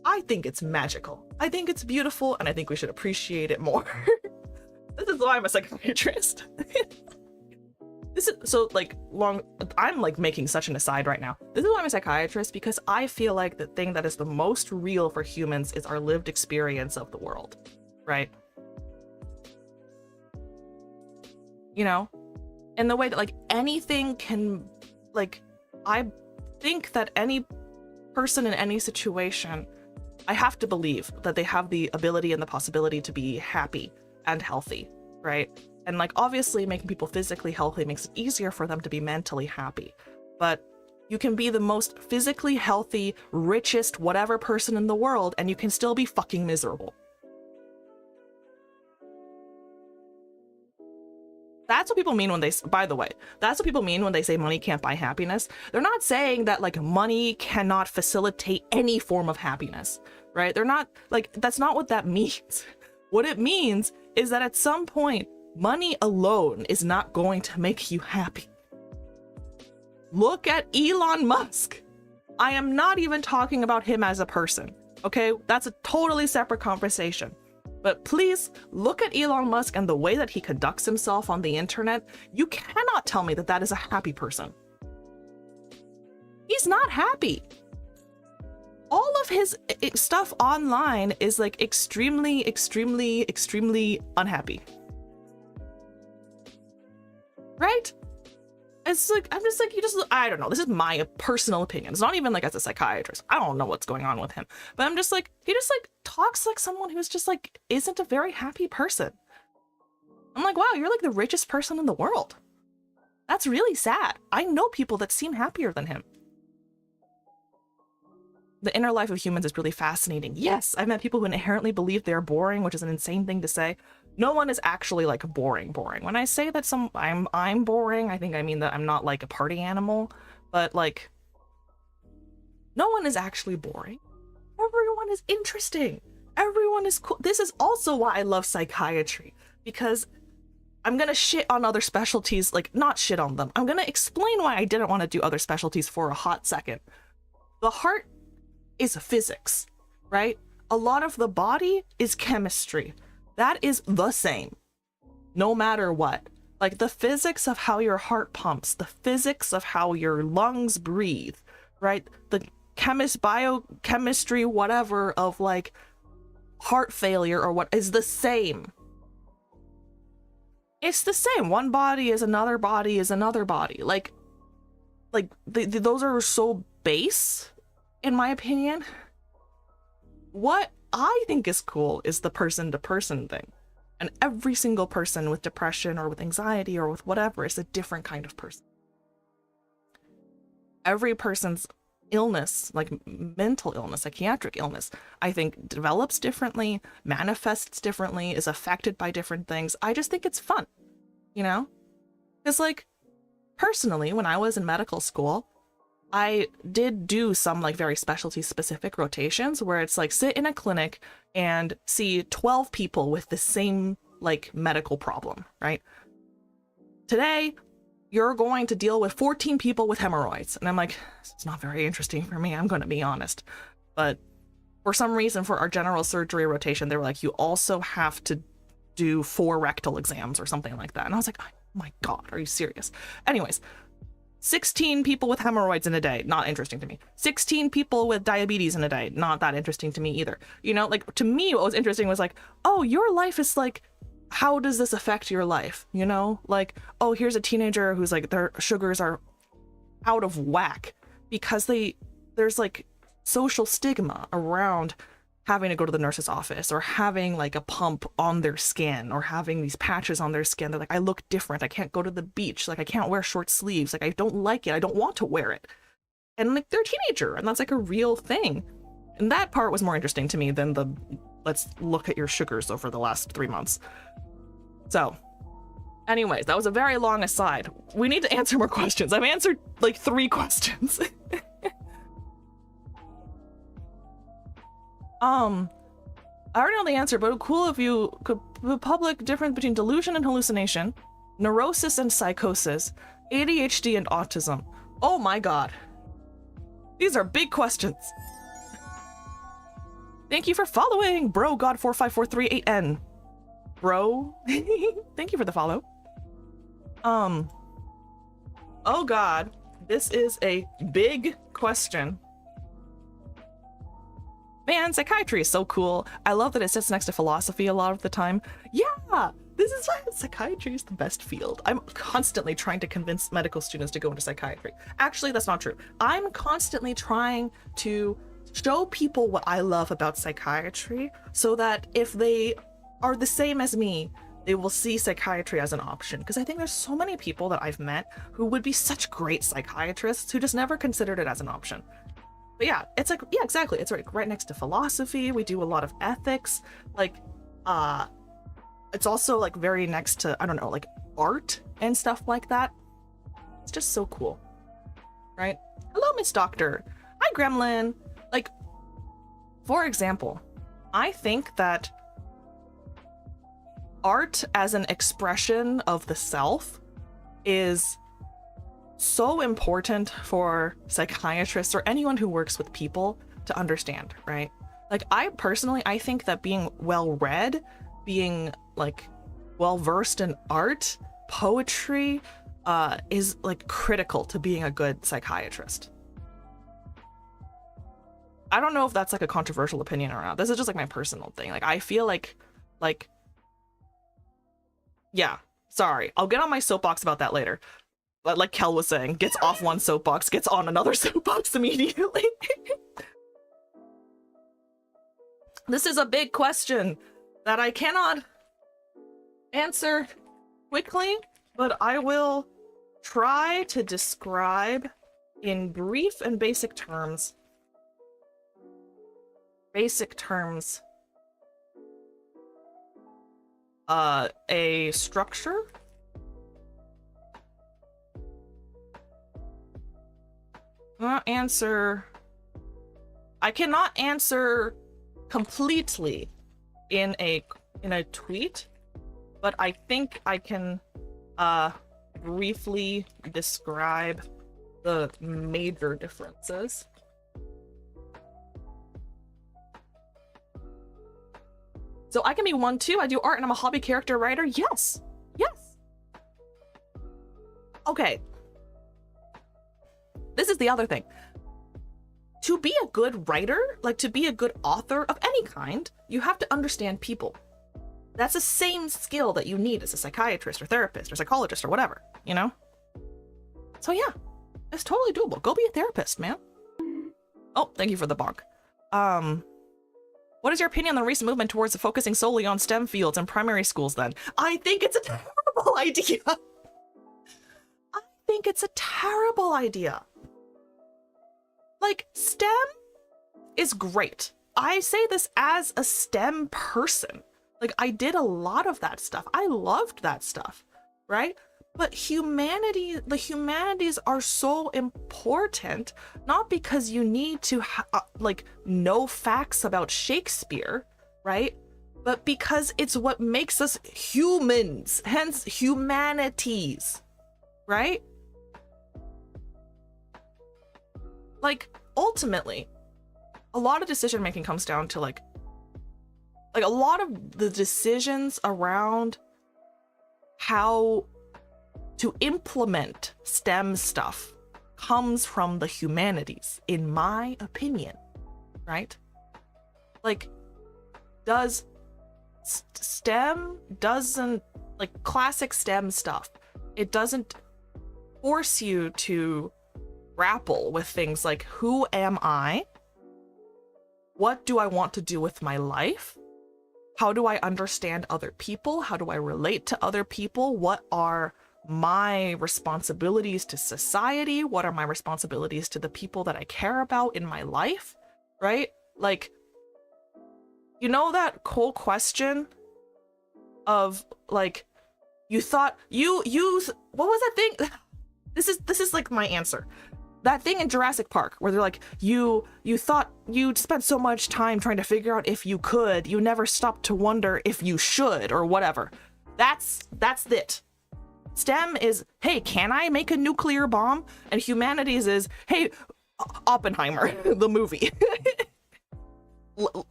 I think it's magical. I think it's beautiful, and I think we should appreciate it more. This is why I'm a psychiatrist. This is so like I'm like making such an aside right now. This is why I'm a psychiatrist, because I feel like the thing that is the most real for humans is our lived experience of the world, right? You know, in the way that like anything can, like, I think that any person in any situation, I have to believe that they have the ability and the possibility to be happy and healthy, right? And like, obviously making people physically healthy makes it easier for them to be mentally happy. But you can be the most physically healthy, richest, whatever person in the world, and you can still be fucking miserable. That's what people mean when they, by the way, that's what people mean when they say money can't buy happiness. They're not saying that like money cannot facilitate any form of happiness, right? They're not like, that's not what that means. What it means is that at some point, money alone is not going to make you happy. Look at Elon Musk. I am not even talking about him as a person, okay? That's a totally separate conversation. But please look at Elon Musk and the way that he conducts himself on the internet. You cannot tell me that that is a happy person. He's not happy. All of his stuff online is like extremely unhappy. Right? It's like, I'm just like, I don't know. This is my personal opinion. It's not even like as a psychiatrist. I don't know what's going on with him. But I'm just like, he just like talks like someone who's just like, isn't a very happy person. I'm like, wow, you're like the richest person in the world. That's really sad. I know people that seem happier than him. The inner life of humans is really fascinating. Yes, I've met people who inherently believe they're boring, which is an insane thing to say. No one is actually like boring. When I say that I'm boring, I think I mean that I'm not like a party animal, but like no one is actually boring. Everyone is interesting. Everyone is cool. This is also why I love psychiatry, because I'm gonna shit on other specialties, like not shit on them. I'm gonna explain why I didn't want to do other specialties for a hot second. The heart is physics, right? A lot of the body is chemistry. That is the same, no matter what. Like the physics of how your heart pumps, the physics of how your lungs breathe, right? The biochemistry, whatever, of like heart failure or what is the same. It's the same. One body is another body is another body. Like those are so base, in my opinion. What I think is cool is the person-to-person thing. And every single person with depression or with anxiety or with whatever is a different kind of person. Every person's illness, like mental illness, psychiatric illness, I think develops differently, manifests differently, is affected by different things. I just think it's fun, you know? Because like, personally, when I was in medical school, I did do some like very specialty specific rotations where it's like sit in a clinic and see 12 people with the same like medical problem, right? Today, you're going to deal with 14 people with hemorrhoids. And I'm like, it's not very interesting for me, I'm going to be honest. But for some reason, for our general surgery rotation, they were like, you also have to do 4 rectal exams or something like that. And I was like, oh my God, are you serious? Anyways, 16 people with hemorrhoids in a day, not interesting to me. 16 people with diabetes in a day, not that interesting to me either. You know, like to me, what was interesting was like, oh, your life is like, how does this affect your life? You know, like, oh, here's a teenager who's like, their sugars are out of whack because there's like social stigma around having to go to the nurse's office or having like a pump on their skin or having these patches on their skin. They're like, I look different. I can't go to the beach. Like I can't wear short sleeves. Like I don't like it. I don't want to wear it. And like they're a teenager and that's like a real thing. And that part was more interesting to me than the, let's look at your sugars over the last 3 months. So anyways, that was a very long aside. We need to answer more questions. I've answered like 3 questions. I already know the answer, but it would be cool if you could public difference between delusion and hallucination, neurosis and psychosis, ADHD and autism. Oh my god. These are big questions. Thank you for following, bro god 45438N. Bro, thank you for the follow. Oh god, this is a big question. Man, psychiatry is so cool. I love that it sits next to philosophy a lot of the time. Yeah, this is why psychiatry is the best field. I'm constantly trying to convince medical students to go into psychiatry. Actually, that's not true. I'm constantly trying to show people what I love about psychiatry so that if they are the same as me, they will see psychiatry as an option. Because I think there's so many people that I've met who would be such great psychiatrists who just never considered it as an option. But yeah, it's like, yeah, exactly. It's right next to philosophy. We do a lot of ethics. Like, it's also like very next to, I don't know, like art and stuff like that. It's just so cool, right? Hello, Miss Doctor. Hi, Gremlin. Like, for example, I think that art as an expression of the self is so important for psychiatrists or anyone who works with people to understand, right? Like, I personally, I think that being well-read, being like well-versed in art, poetry, is like critical to being a good psychiatrist. I don't know if that's like a controversial opinion or not. This is just like my personal thing. Like, I feel like, yeah, sorry. I'll get on my soapbox about that later. Like Kel was saying, gets off one soapbox, gets on another soapbox immediately. This is a big question that I cannot answer quickly, but I will try to describe in brief and basic terms. A structure. I cannot answer completely in a tweet, but I think I can briefly describe the major differences. So I can be one too. I do art and I'm a hobby character writer. Yes. Yes. Okay. This is the other thing. To be a good writer, like to be a good author of any kind, you have to understand people. That's the same skill that you need as a psychiatrist or therapist or psychologist or whatever, you know? So yeah, it's totally doable. Go be a therapist, man. Oh, thank you for the bonk. What is your opinion on the recent movement towards focusing solely on STEM fields in primary schools then? I think it's a terrible idea. I think it's a terrible idea. Like, STEM is great. I say this as a STEM person. Like, I did a lot of that stuff. I loved that stuff, right? But the humanities are so important, not because you need to like know facts about Shakespeare, right? But because it's what makes us humans, hence humanities, right? Like, ultimately, a lot of decision making comes down to like a lot of the decisions around how to implement STEM stuff comes from the humanities, in my opinion, right? Like, does STEM doesn't, like classic STEM stuff, it doesn't force you to grapple with things like, who am I? What do I want to do with my life? How do I understand other people? How do I relate to other people? What are my responsibilities to society? What are my responsibilities to the people that I care about in my life, right? Like, you know that whole question of like, you thought what was that thing? This is like my answer. that thing in Jurassic Park where they're like, you thought you'd spent so much time trying to figure out if you could, you never stopped to wonder if you should or whatever. That's it. STEM is, hey, can I make a nuclear bomb? And humanities is, hey, Oppenheimer, the movie.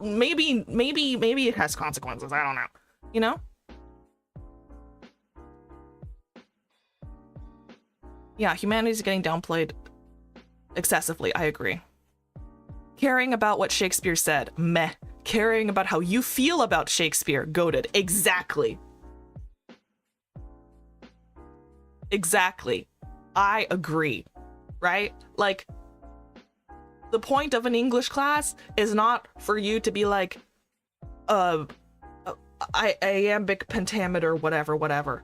maybe it has consequences. I don't know. You know? Yeah, humanities is getting downplayed excessively. I agree. Caring about what Shakespeare said, meh. Caring about how you feel about Shakespeare, goated. Exactly. Exactly. I agree. Right? Like, the point of an English class is not for you to be like, iambic pentameter, whatever.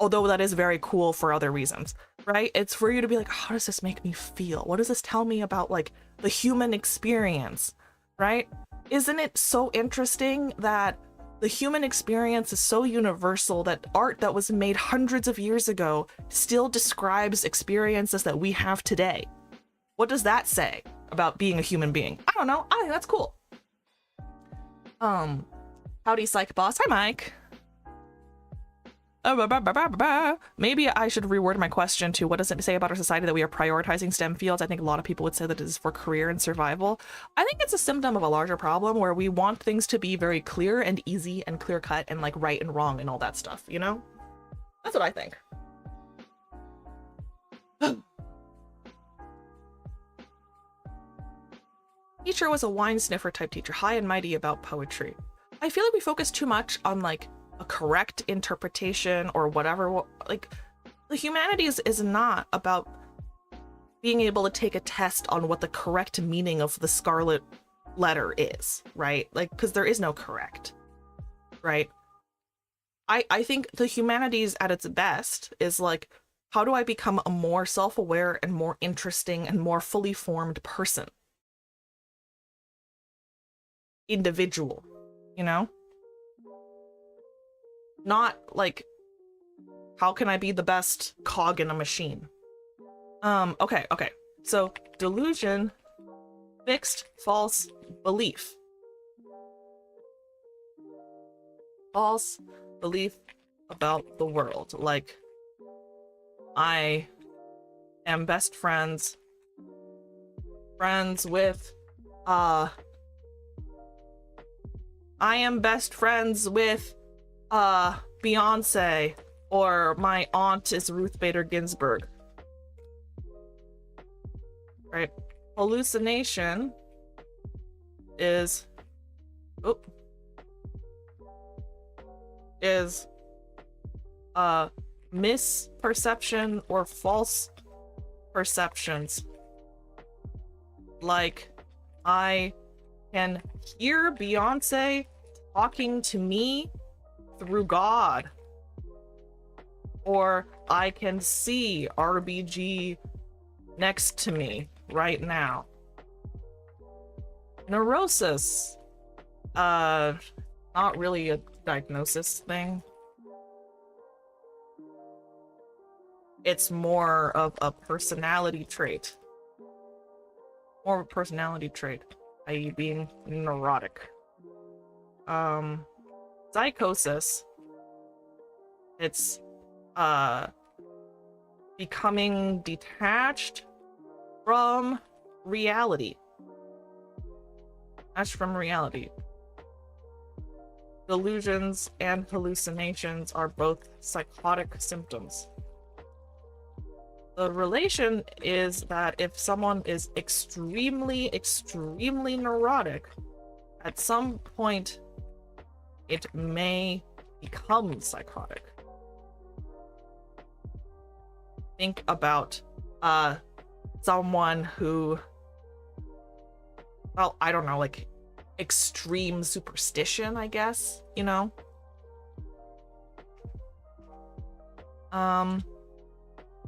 Although that is very cool for other reasons, right? It's for you to be like, how does this make me feel? What does this tell me about like the human experience, right? Isn't it so interesting that the human experience is so universal that art that was made hundreds of years ago still describes experiences that we have today? What does that say about being a human being? I don't know. I think that's cool. Howdy, Psych Boss. Hi, Mike. Maybe I should reword my question to what does it say about our society that we are prioritizing STEM fields? I think a lot of people would say that it is for career and survival. I think it's a symptom of a larger problem where we want things to be very clear and easy and clear cut and like right and wrong and all that stuff, you know? That's what I think. Teacher was a wine sniffer type teacher, high and mighty about poetry. I feel like we focus too much on like a correct interpretation or whatever. Like, the humanities is not about being able to take a test on what the correct meaning of the scarlet letter is, right? Like, because there is no correct, right? I think the humanities at its best is like, how do I become a more self-aware and more interesting and more fully formed person? Individual, you know? Not like, how can I be the best cog in a machine? Okay. So, delusion, fixed false belief. False belief about the world. Like, I am best friends with, I am best friends with, Beyonce, or my aunt is Ruth Bader Ginsburg. Right? Hallucination is misperception or false perceptions. Like, I can hear Beyonce talking to me through God, or I can see RBG next to me right now. Neurosis, not really a diagnosis thing. It's more of a personality trait. More of a personality trait, i.e. being neurotic. Psychosis, it's becoming detached from reality. Delusions and hallucinations are both psychotic symptoms. The relation is that if someone is extremely neurotic, at some point it may become psychotic. Think about someone who, well, I don't know, like extreme superstition, I guess, you know?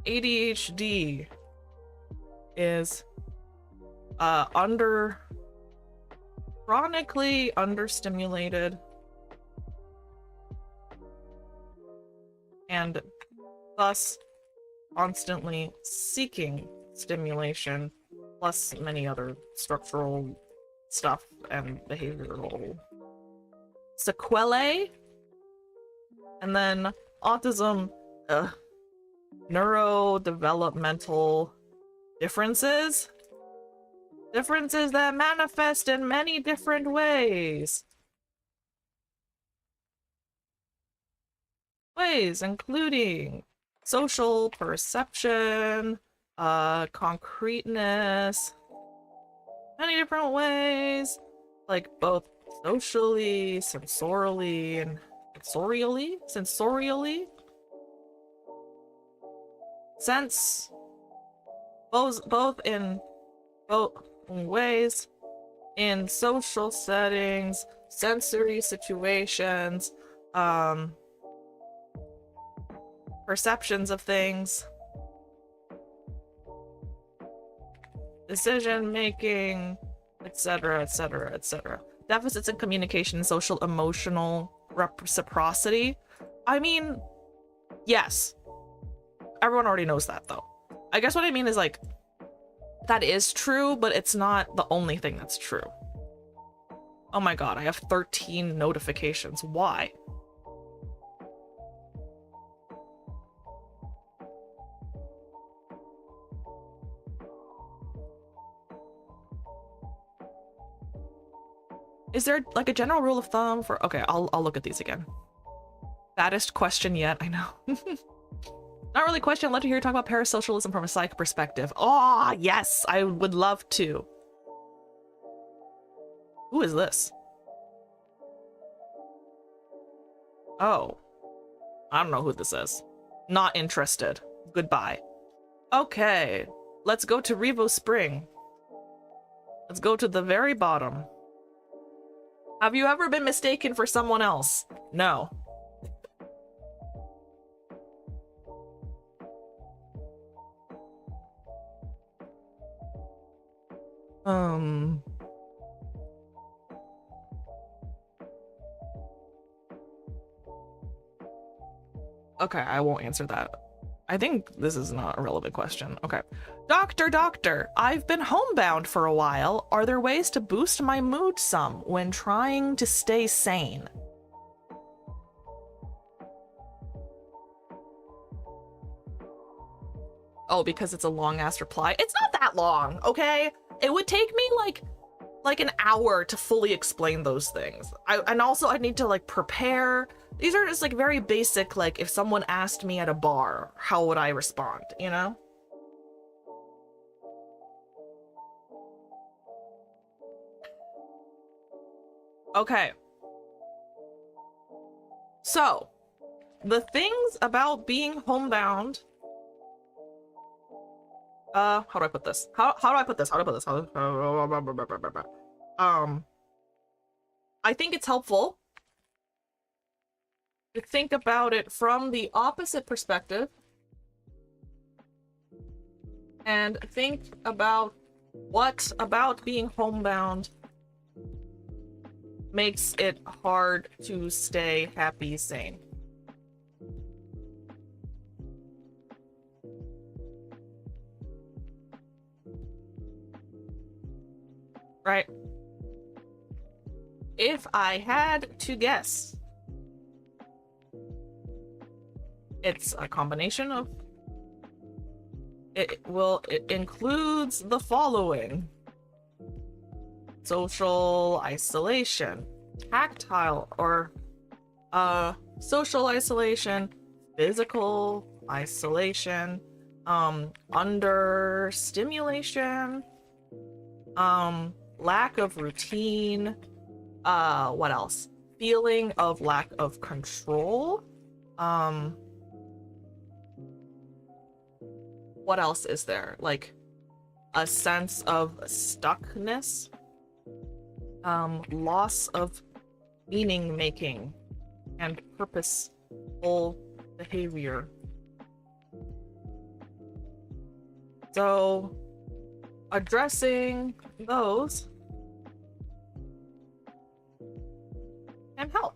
ADHD is chronically understimulated and thus constantly seeking stimulation, plus many other structural stuff and behavioral sequelae, and then autism, neurodevelopmental differences that manifest in many different ways, including social perception, concreteness, many different ways, like both socially, sensorially, and sensorially, sense, both in ways, in social settings, sensory situations, perceptions of things, decision making, etc., etc., etc. Deficits in communication, social, emotional reciprocity. I mean, yes. Everyone already knows that, though. I guess what I mean is, like, that is true, but it's not the only thing that's true. Oh my god, I have 13 notifications. Why? Is there like a general rule of thumb for, okay, I'll look at these again. Baddest question yet, I know. Not really a question, I'd love to hear you talk about parasocialism from a psych perspective. Oh, yes, I would love to. Who is this? Oh, I don't know who this is. Not interested. Goodbye. Okay, let's go to Revo Spring. Let's go to the very bottom. Have you ever been mistaken for someone else? No. Okay, I won't answer that. I think this is not a relevant question. Okay. Doctor, I've been homebound for a while. Are there ways to boost my mood some when trying to stay sane? Oh, because it's a long-ass reply? It's not that long, okay? It would take me like an hour to fully explain those things. And also I need to like prepare. These are just like very basic, like if someone asked me at a bar, how would I respond, you know? Okay. So, the things about being homebound. How do I put this? How do I put this? I think it's helpful to think about it from the opposite perspective and think about what about being homebound makes it hard to stay happy, sane. Right? If I had to guess, it's a combination of it includes the following: social isolation, tactile or social isolation, physical isolation, under stimulation, lack of routine, what else? Feeling of lack of control. What else is there? Like a sense of stuckness, loss of meaning making and purposeful behavior. So addressing those can help.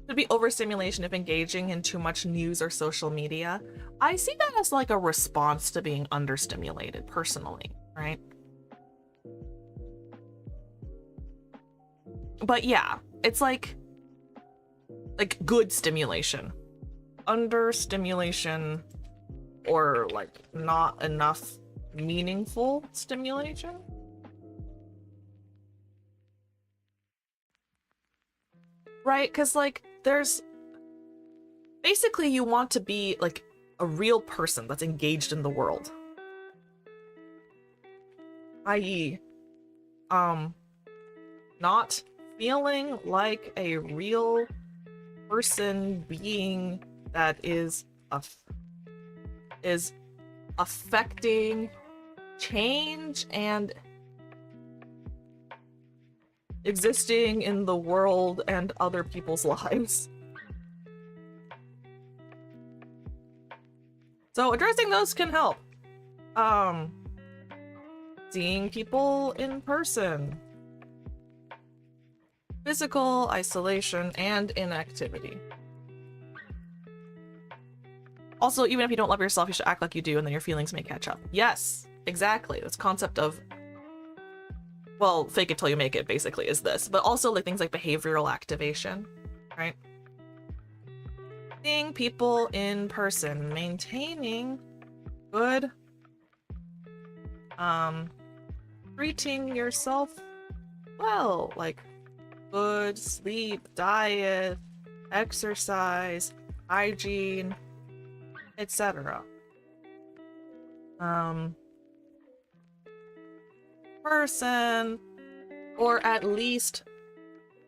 Could be overstimulation if engaging in too much news or social media. I see that as like a response to being understimulated personally, right? But yeah, it's like good stimulation. Understimulation or like not enough meaningful stimulation. Right? Because like there's basically you want to be like a real person that's engaged in the world. i.e., not feeling like a real person being that is affecting change and existing in the world and other people's lives. So addressing those can help. Seeing people in person. Physical isolation and inactivity. Also, even if you don't love yourself, you should act like you do and then your feelings may catch up. Yes, exactly. This concept of, well, fake it till you make it basically is this, but also like things like behavioral activation, right? Seeing people in person, maintaining good, treating yourself well, like good sleep, diet, exercise, hygiene, etc. Person, or at least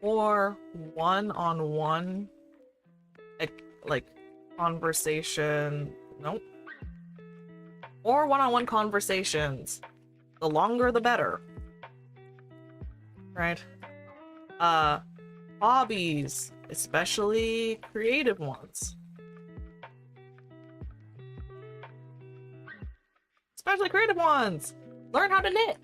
more one-on-one like conversation. Nope. More one-on-one conversations. The longer the better. Right? Hobbies, especially creative ones. Especially creative ones. Learn how to knit.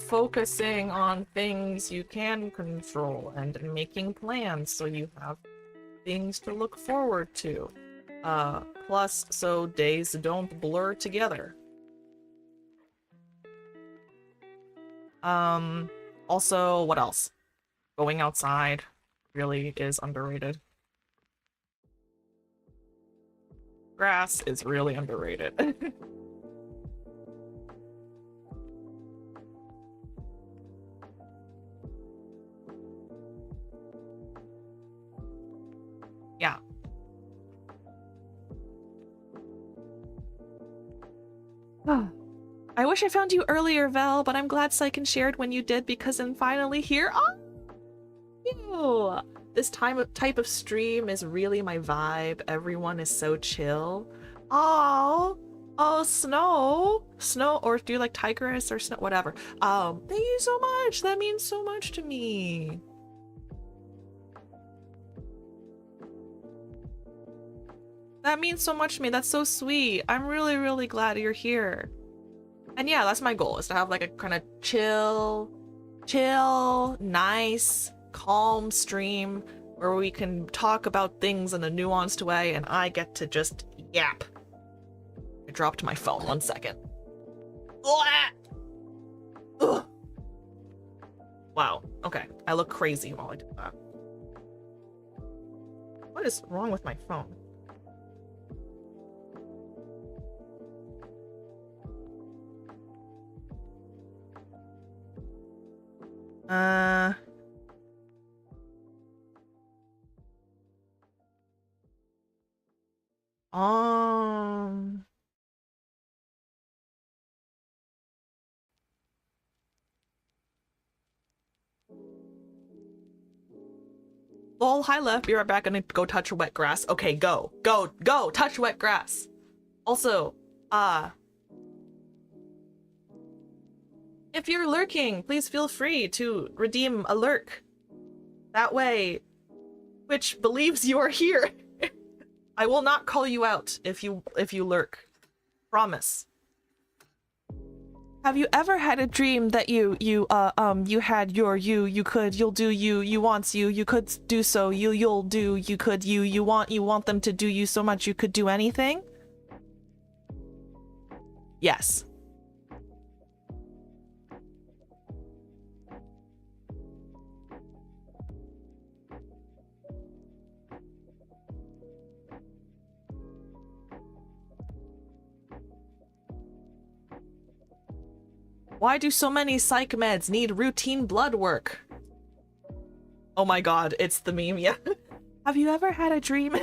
Focusing on things you can control and making plans so you have things to look forward to. Plus, so days don't blur together. Also, what else? Going outside really is underrated. Grass is really underrated. Yeah. I wish I found you earlier, Vel, but I'm glad Syken shared when you did because I'm finally here. Oh, you! This type of stream is really my vibe. Everyone is so chill. Oh, Snow, or do you like Tigress or Snow? Whatever. Thank you so much. That means so much to me. That means so much to me. That's so sweet. I'm really, really glad you're here. And yeah, that's my goal, is to have like a kind of chill, nice, calm stream where we can talk about things in a nuanced way and I get to just yap. I dropped my phone, 1 second. Ugh. Wow, okay. I look crazy while I do that. What is wrong with my phone? Lol, hi Lev, be right back, gonna go touch wet grass. Okay, go, touch wet grass. Also, if you're lurking, please feel free to redeem a lurk. That way, Twitch believes you are here. I will not call you out if you lurk. Promise. Have you ever had a dream that you had you could, you'll do you wants you could do so, you'll do, you could, you want them to do you so much you could do anything? Yes. Why do so many psych meds need routine blood work? Oh my god, it's the meme, yeah. Have you ever had a dream?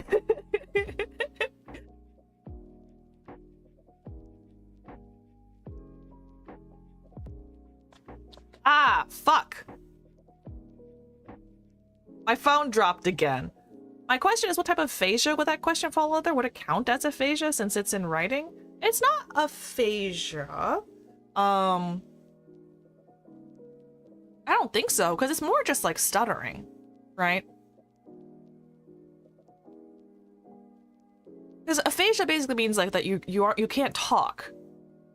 Ah, fuck. My phone dropped again. My question is, what type of aphasia would that question fall under? Would it count as aphasia since it's in writing? It's not aphasia. I don't think so, because it's more just like stuttering, right? Because aphasia basically means like that you can't talk,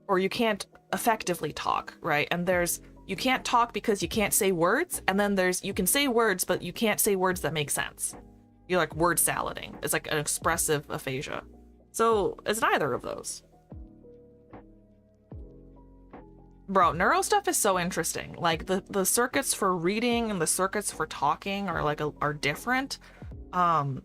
or you can't effectively talk, right? And there's you can't talk because you can't say words, and then there's you can say words, but you can't say words that make sense. You're like word salading. It's like an expressive aphasia. So it's neither of those. Bro, neuro stuff is so interesting. Like the circuits for reading and the circuits for talking are like are different. I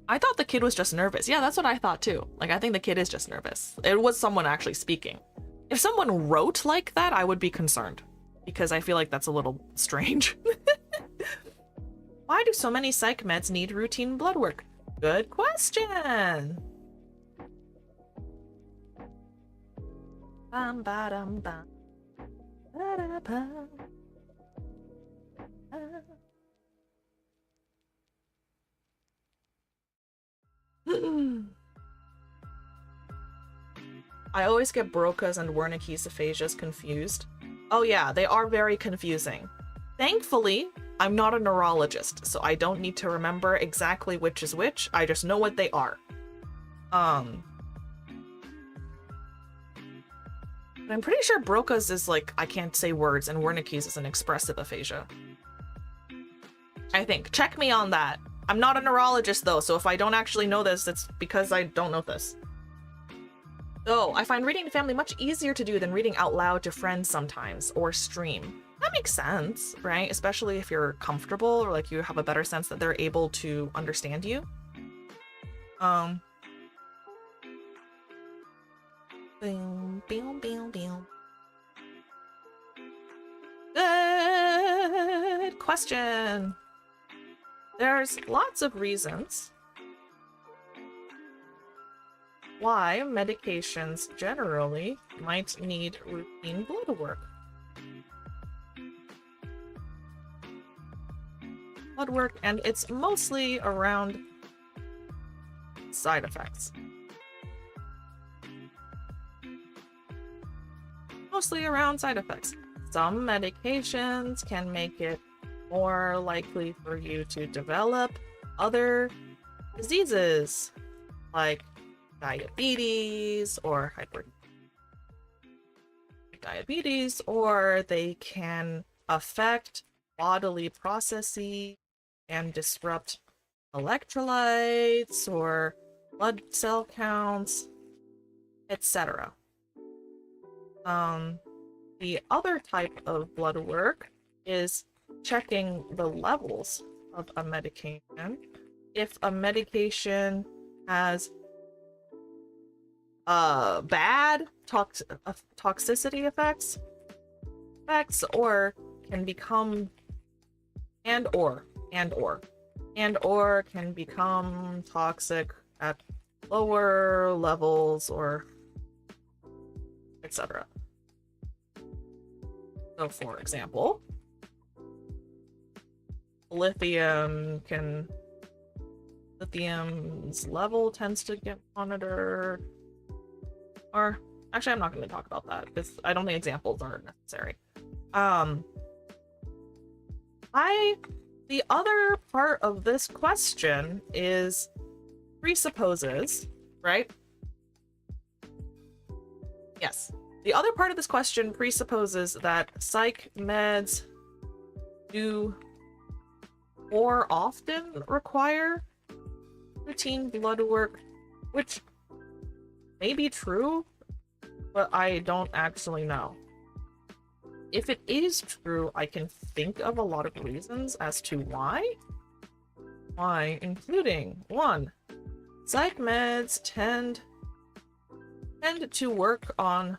thought the kid was just nervous. Yeah, that's what I thought too. Like I think the kid is just nervous. It was someone actually speaking. If someone wrote like that, I would be concerned because I feel like that's a little strange. Why do so many psych meds need routine blood work? Good question. Bam ba-dum bam. Ba-da-ba. I always get Broca's and Wernicke's aphasias confused. Oh yeah, they are very confusing. Thankfully, I'm not a neurologist, so I don't need to remember exactly which is which. I just know what they are. But I'm pretty sure Broca's is like, I can't say words, and Wernicke's is an expressive aphasia. I think. Check me on that. I'm not a neurologist though, so if I don't actually know this, it's because I don't know this. Though, I find reading to family much easier to do than reading out loud to friends sometimes, or stream. That makes sense, right? Especially if you're comfortable, or like you have a better sense that they're able to understand you. Boom, boom, boom, boom. Good question. There's lots of reasons why medications generally might need routine blood work. Blood work, and it's mostly around side effects. Mostly around side effects. Some medications can make it more likely for you to develop other diseases like diabetes or diabetes, or they can affect bodily processes and disrupt electrolytes or blood cell counts, etc. The other type of blood work is checking the levels of a medication. If a medication has bad toxicity effects, or can become or can become toxic at lower levels, or etc. So for example, lithium's level tends to get monitored. Or actually, I'm not going to talk about that because I don't think examples are necessary. I The other part of this question presupposes, right? Yes. The other part of this question presupposes that psych meds do more often require routine blood work, which may be true, but I don't actually know. If it is true, I can think of a lot of reasons as to why. Why, including 1, psych meds tend to work on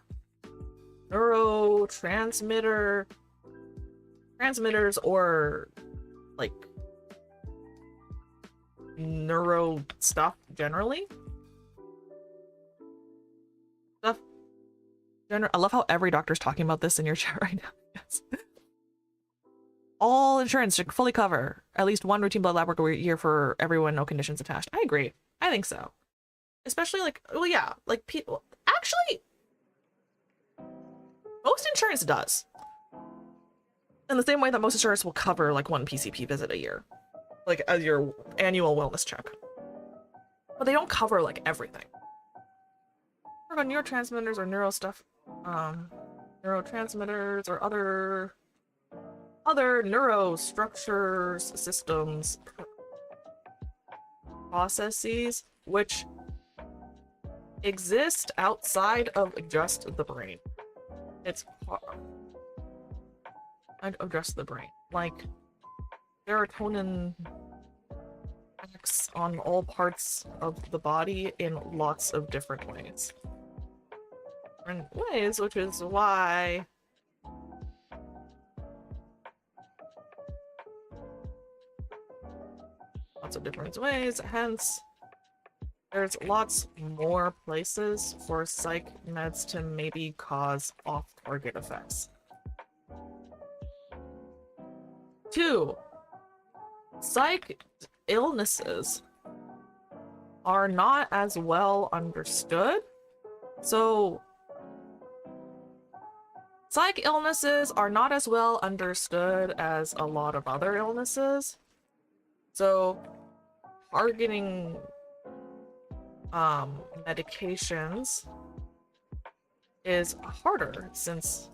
transmitters or like neuro stuff generally. I love how every doctor's talking about this in your chat right now. Yes. All insurance should fully cover at least 1 routine blood lab work a year for everyone, no conditions attached. I agree. I think so. Especially like, well, yeah, like people actually, most insurance does. In the same way that most insurance will cover like 1 PCP visit a year, like as your annual wellness check. But they don't cover like everything. Work on neurotransmitters or neuro stuff, neurotransmitters or other neurostructures, systems, processes which exist outside of just the brain. It's hard. I'd address the brain. Like, serotonin acts on all parts of the body in lots of different ways. Which is why lots of different ways, hence there's lots more places for psych meds to maybe cause off-target effects. 2, psych illnesses are not as well understood. So psych illnesses are not as well understood as a lot of other illnesses. So targeting medications is harder since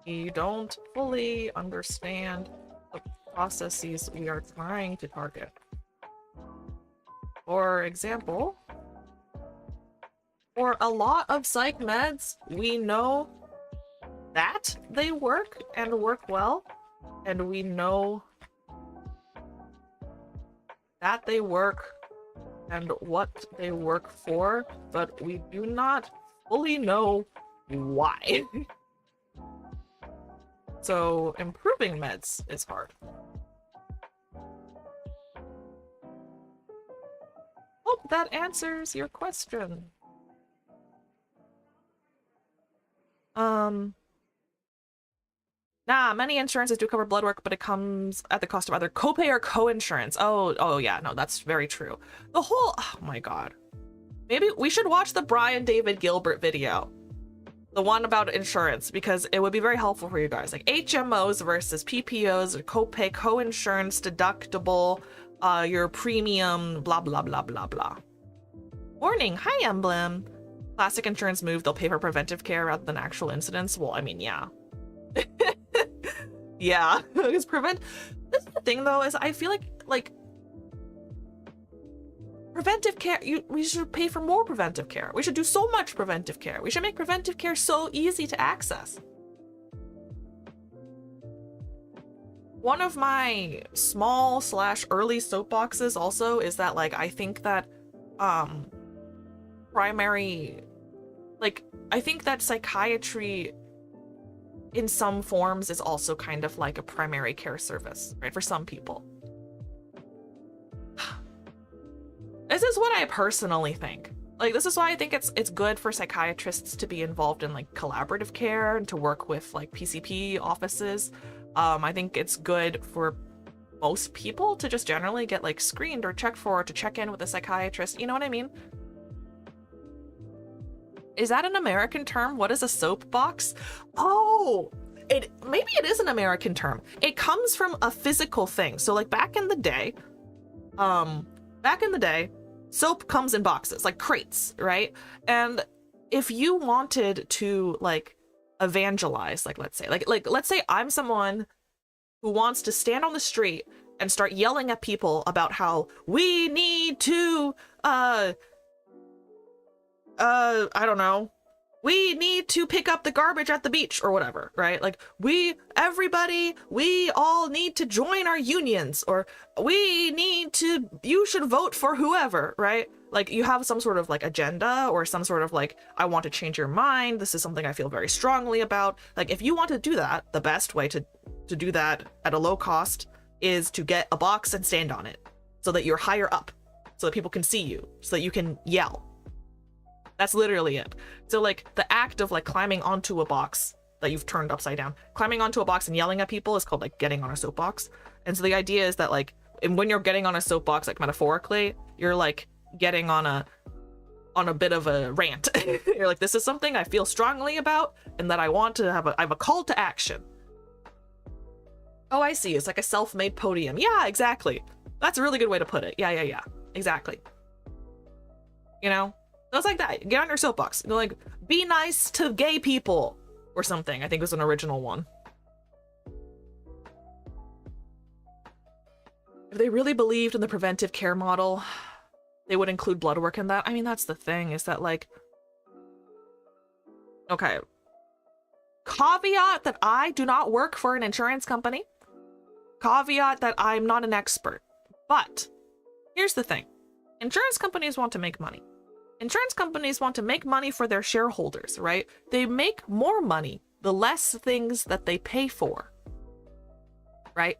you don't fully understand the processes we are trying to target. For example, for a lot of psych meds, we know that they work and work well, and we know that they work and what they work for, but we do not fully know why. So improving meds is hard. Hope that answers your question. Nah, many insurances do cover blood work, but it comes at the cost of either copay or co-insurance. Oh yeah, no, that's very true. The whole, oh my god. Maybe we should watch the Brian David Gilbert video. The one about insurance, because it would be very helpful for you guys. Like HMOs versus PPOs, copay, co-insurance, deductible, your premium, blah, blah, blah, blah, blah. Warning, hi Emblem. Classic insurance move, they'll pay for preventive care rather than actual incidents. Well, I mean, yeah. Yeah, because this is the thing though, is I feel like preventive care, we should pay for more preventive care. We should do so much preventive care. We should make preventive care so easy to access. One of my small / early soapboxes also is that like I think that I think that psychiatry in some forms is also kind of like a primary care service, right? For some people. This is what I personally think. Like, this is why I think it's good for psychiatrists to be involved in like collaborative care and to work with like PCP offices. I think it's good for most people to just generally get like screened or checked for, or to check in with a psychiatrist. You know what I mean? Is that an American term? What is a soapbox? Oh, maybe it is an American term. It comes from a physical thing. So like back in the day, soap comes in boxes, like crates, right? And if you wanted to like evangelize, like let's say I'm someone who wants to stand on the street and start yelling at people about how we need to I don't know, we need to pick up the garbage at the beach or whatever, right? Like we all need to join our unions, or you should vote for whoever, right? Like you have some sort of like agenda or some sort of like, I want to change your mind. This is something I feel very strongly about. Like if you want to do that, the best way to do that at a low cost is to get a box and stand on it so that you're higher up, so that people can see you, so that you can yell. That's literally it. So like the act of like climbing onto a box that you've turned upside down, climbing onto a box and yelling at people is called like getting on a soapbox. And so the idea is that like, and when you're getting on a soapbox, like metaphorically, you're like getting on a bit of a rant. You're like, this is something I feel strongly about and that I want to have I have a call to action. Oh, I see. It's like a self-made podium. Yeah, exactly. That's a really good way to put it. Yeah. Exactly. You know? So it's like that. Get on your soapbox. You're like, be nice to gay people or something. I think it was an original one. If they really believed in the preventive care model, they would include blood work in that. I mean, that's the thing, is that like, okay. Caveat that I do not work for an insurance company. Caveat that I'm not an expert. But here's the thing. Insurance companies want to make money. Insurance companies want to make money for their shareholders, right? They make more money the less things that they pay for, right?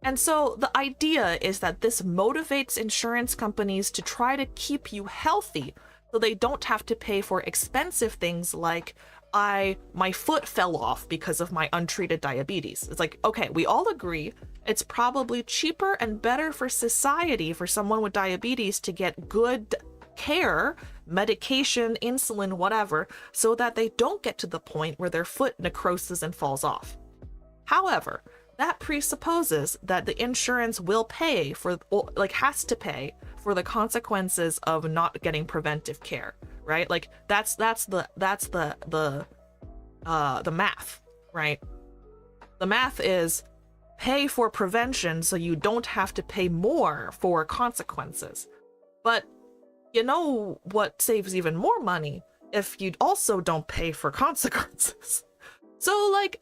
And so the idea is that this motivates insurance companies to try to keep you healthy so they don't have to pay for expensive things like my foot fell off because of my untreated diabetes. It's like, okay, we all agree it's probably cheaper and better for society for someone with diabetes to get good care, medication, insulin, whatever, so that they don't get to the point where their foot necroses and falls off. However, that presupposes that the insurance will pay for, like, has to pay for the consequences of not getting preventive care, right? Like that's the math, right? The math is pay for prevention so you don't have to pay more for consequences. But you know what saves even more money? If you also don't pay for consequences. So like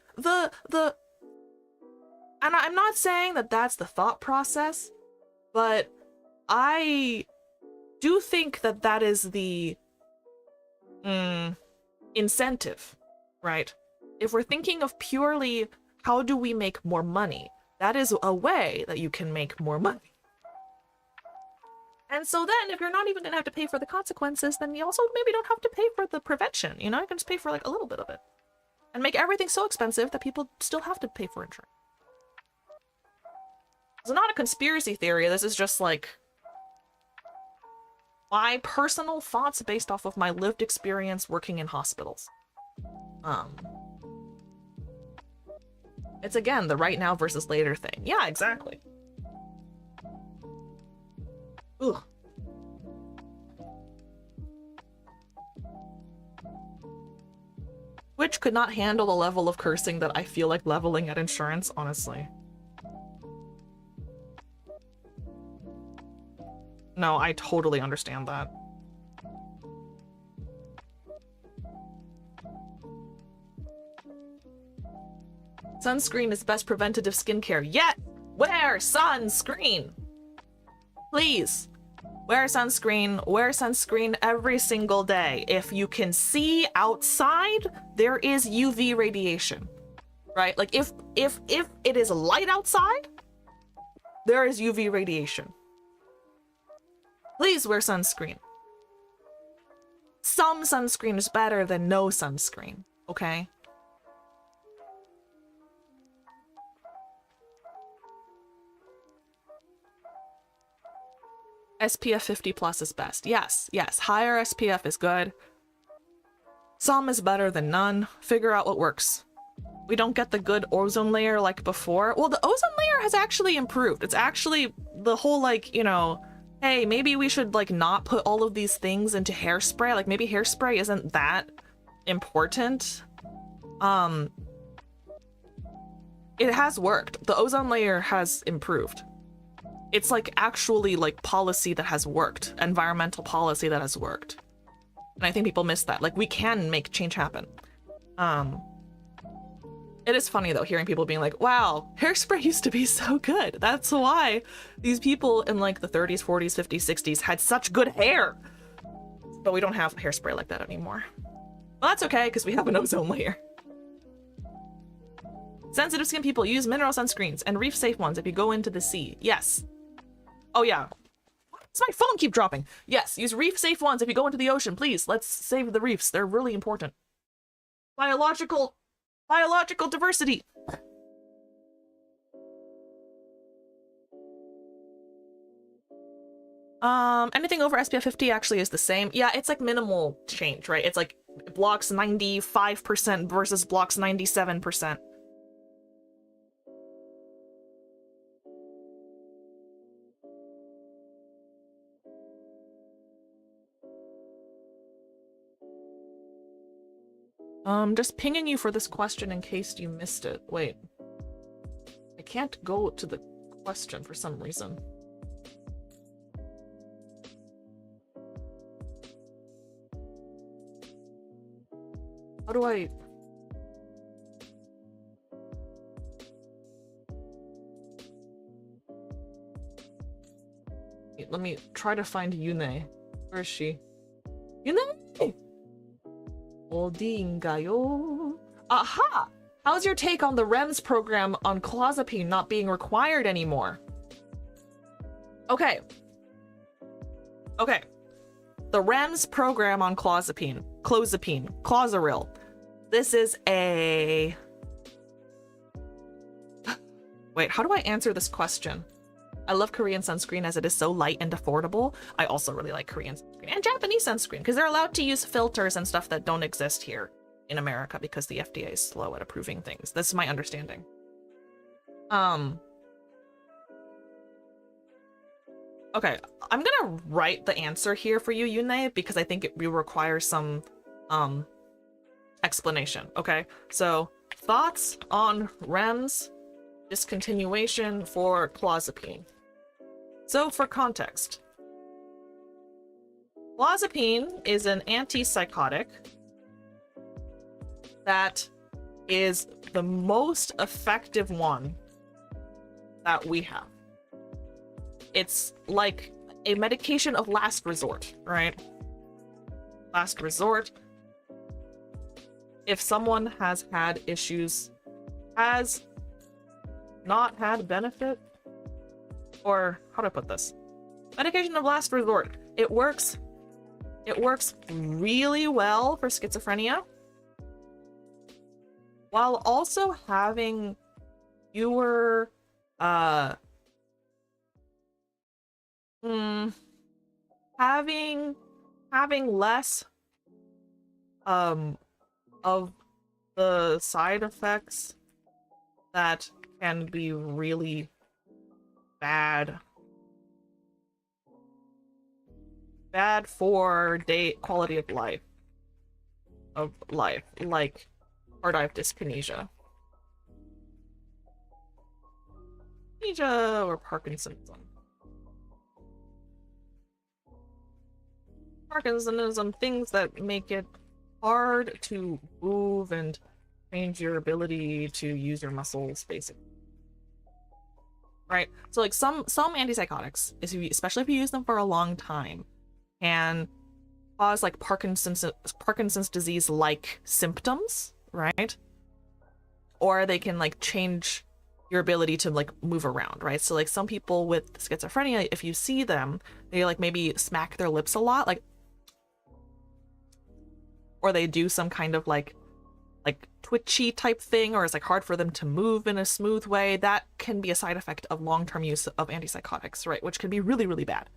and I'm not saying that that's the thought process, but I do think that that is the incentive, right? If we're thinking of purely how do we make more money, that is a way that you can make more money. And so then if you're not even gonna have to pay for the consequences, then you also maybe don't have to pay for the prevention, you know? You can just pay for like a little bit of it and make everything so expensive that people still have to pay for insurance. It's not a conspiracy theory. This is just like my personal thoughts based off of my lived experience working in hospitals. It's again the right now versus later thing. Yeah, exactly. Ugh. Which could not handle the level of cursing that I feel like leveling at insurance, honestly. No, I totally understand that. Sunscreen is best preventative skincare yet. Wear sunscreen. Please. Wear sunscreen every single day. If you can see outside, there is UV radiation, right? Like if it is light outside, there is UV radiation. Please wear sunscreen. Some sunscreen is better than no sunscreen, okay? SPF 50 plus is best. Yes, higher SPF is good. Some is better than none. Figure out what works. We don't get the good ozone layer like before. Well, the ozone layer has actually improved. It's actually the whole, like, you know, hey, maybe we should like not put all of these things into hairspray. Like maybe hairspray isn't that important. It has worked. The ozone layer has improved. It's like actually like policy that has worked, environmental policy that has worked. And I think people miss that. Like we can make change happen. It is funny though, hearing people being like, wow, hairspray used to be so good. That's why these people in like the 30s, 40s, 50s, 60s had such good hair. But we don't have hairspray like that anymore. Well, that's okay, because we have an ozone layer. Sensitive skin people use mineral sunscreens and reef safe ones if you go into the sea. Yes. Oh yeah. Why does my phone keep dropping? Yes, use reef safe ones if you go into the ocean. Please, let's save the reefs. They're really important. Biological diversity. Anything over SPF 50 actually is the same. Yeah, it's like minimal change, right? It's like blocks 95% versus blocks 97%. Just pinging you for this question in case you missed it. Wait. I can't go to the question for some reason. How do I... Wait, let me try to find Yune. Where is she? Yune! Odingayo. Aha! How's your take on the REMS program on clozapine not being required anymore? Okay. Okay. The REMS program on clozapine, Clozaril. This is a... Wait, how do I answer this question? I love Korean sunscreen as it is so light and affordable. I also really like Korean sunscreen and Japanese sunscreen because they're allowed to use filters and stuff that don't exist here in America because the FDA is slow at approving things. This is my understanding. Okay, I'm gonna write the answer here for you, Yune, because I think it will require some explanation. Okay, so thoughts on REMS discontinuation for clozapine. So for context, clozapine is an antipsychotic that is the most effective one that we have. It's like a medication of last resort, right? Last resort. If someone has had issues, has not had benefit, or how do I put this? Medication of last resort. It works really well for schizophrenia, while also having fewer having less of the side effects that can be really bad for quality of life, like tardive dyskinesia or Parkinsonism. Parkinsonism, things that make it hard to move and change your ability to use your muscles, basically. Right? So like some antipsychotics, especially if you use them for a long time, can cause like Parkinson's disease like symptoms, right? Or they can like change your ability to like move around, right? So like some people with schizophrenia, if you see them, they like maybe smack their lips a lot, like, or they do some kind of like twitchy type thing, or it's like hard for them to move in a smooth way. That can be a side effect of long-term use of antipsychotics, right? Which can be really, really bad.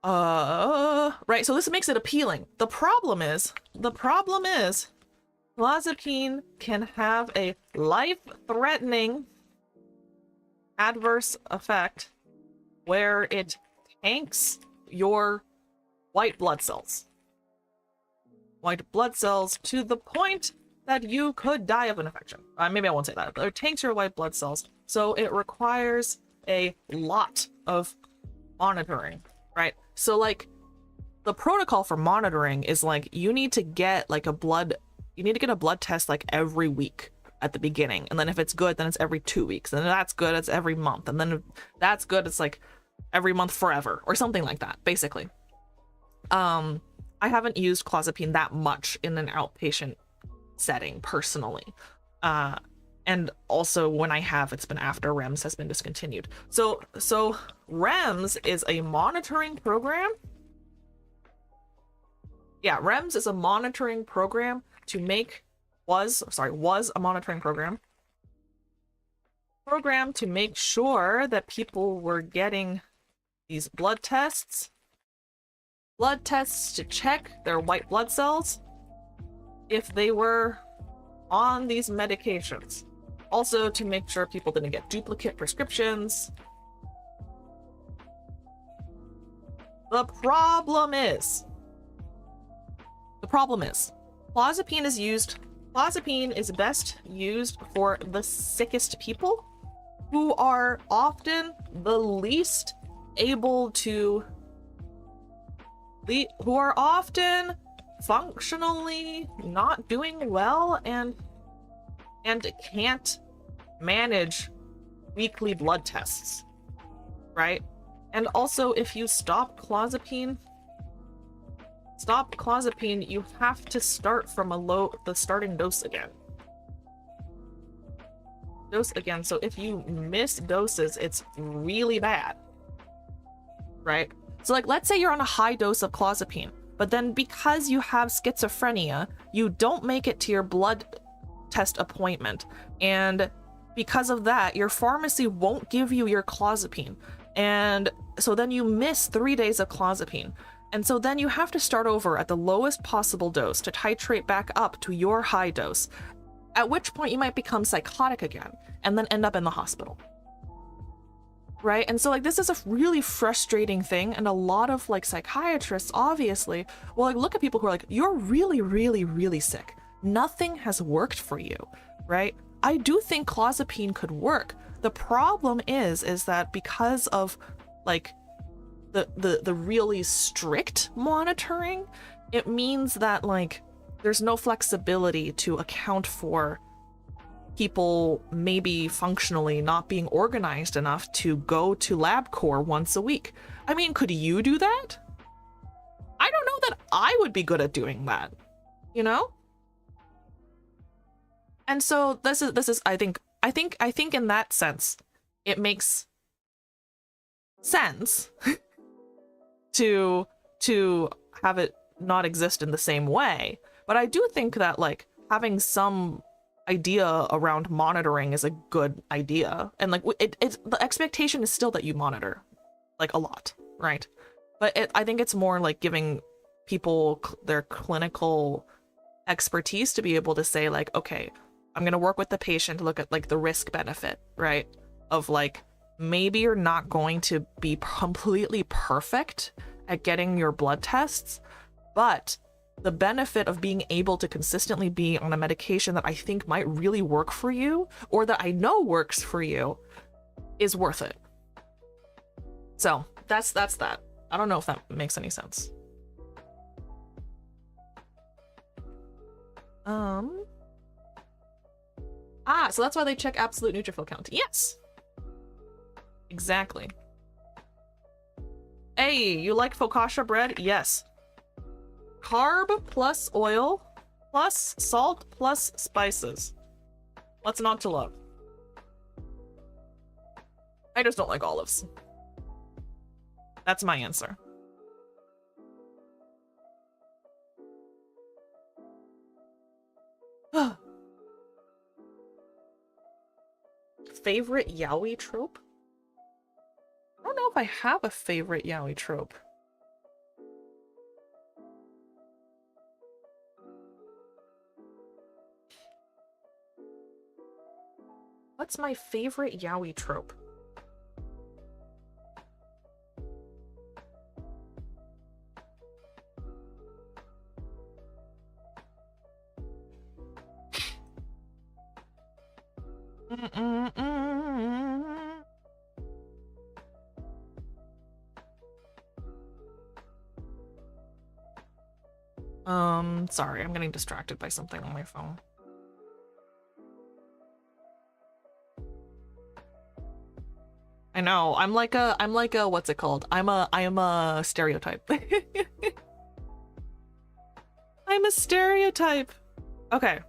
Right, so this makes it appealing. The problem is clozapine can have a life-threatening adverse effect where it tanks your white blood cells. White blood cells to the point that you could die of an infection. Maybe I won't say that, but it tanks your white blood cells. So it requires a lot of monitoring, right? So like the protocol for monitoring is like you need to get like a blood test like every week at the beginning, and then if it's good then it's every 2 weeks, and then that's good it's every month, and then if that's good it's like every month forever or something like that basically. I haven't used clozapine that much in an outpatient setting personally, and also when I have, it's been after REMS has been discontinued. So REMS is a monitoring program. Yeah, REMS is a monitoring program to make was a monitoring program to make sure that people were getting these blood tests to check their white blood cells if they were on these medications. Also to make sure people didn't get duplicate prescriptions. The problem is clozapine is best used for the sickest people who are often the least able to, who are often functionally not doing well and can't manage weekly blood tests, right? And also if you stop clozapine, you have to start from the starting dose again. So if you miss doses, it's really bad, right? So like, let's say you're on a high dose of clozapine, but then because you have schizophrenia, you don't make it to your blood test appointment. And because of that, your pharmacy won't give you your clozapine. And so then you miss 3 days of clozapine. And so then you have to start over at the lowest possible dose to titrate back up to your high dose, at which point you might become psychotic again and then end up in the hospital. Right? And so like this is a really frustrating thing, and a lot of like psychiatrists obviously will like look at people who are like, you're really, really, really sick. Nothing has worked for you, right? I do think clozapine could work. The problem is that because of like the really strict monitoring, it means that like there's no flexibility to account for people maybe functionally not being organized enough to go to LabCorp once a week. I mean, could you do that? I don't know that I would be good at doing that, you know? And so this is I think in that sense it makes sense to have it not exist in the same way. But I do think that like having some idea around monitoring is a good idea, and like it's the expectation is still that you monitor like a lot, right? But I think it's more like giving people their clinical expertise to be able to say like, okay, I'm gonna work with the patient to look at like the risk benefit, right? Of like, maybe you're not going to be completely perfect at getting your blood tests, but the benefit of being able to consistently be on a medication that I think might really work for you, or that I know works for you, is worth it. So that's that. I don't know if that makes any sense. So that's why they check absolute neutrophil count. Yes. Exactly. Hey, you like focaccia bread? Yes. Carb plus oil plus salt plus spices. What's not to love? I just don't like olives. That's my answer. Favorite yaoi trope? I don't know if I have a favorite yaoi trope. What's my favorite yaoi trope? Sorry, I'm getting distracted by something on my phone. I know, I'm like a, what's it called? I am a stereotype. I'm a stereotype. Okay.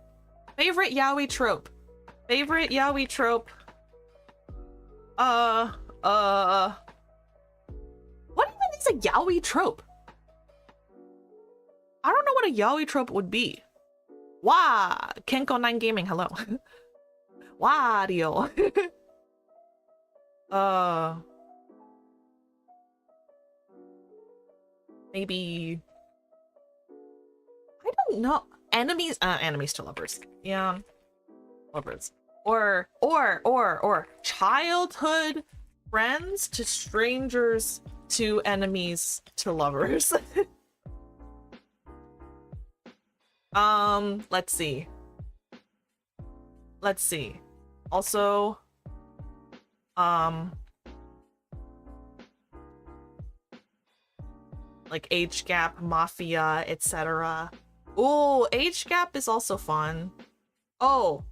Favorite yaoi trope. Favorite yaoi trope. What even is a yaoi trope? I don't know what a yaoi trope would be. Wah! Kenko9 Gaming, hello. Wario. Maybe... I don't know. Enemies to lovers. Yeah. Lovers. Or childhood friends to strangers to enemies to lovers. Let's see. Also, like age gap, mafia, etc. Oh, age gap is also fun. Oh,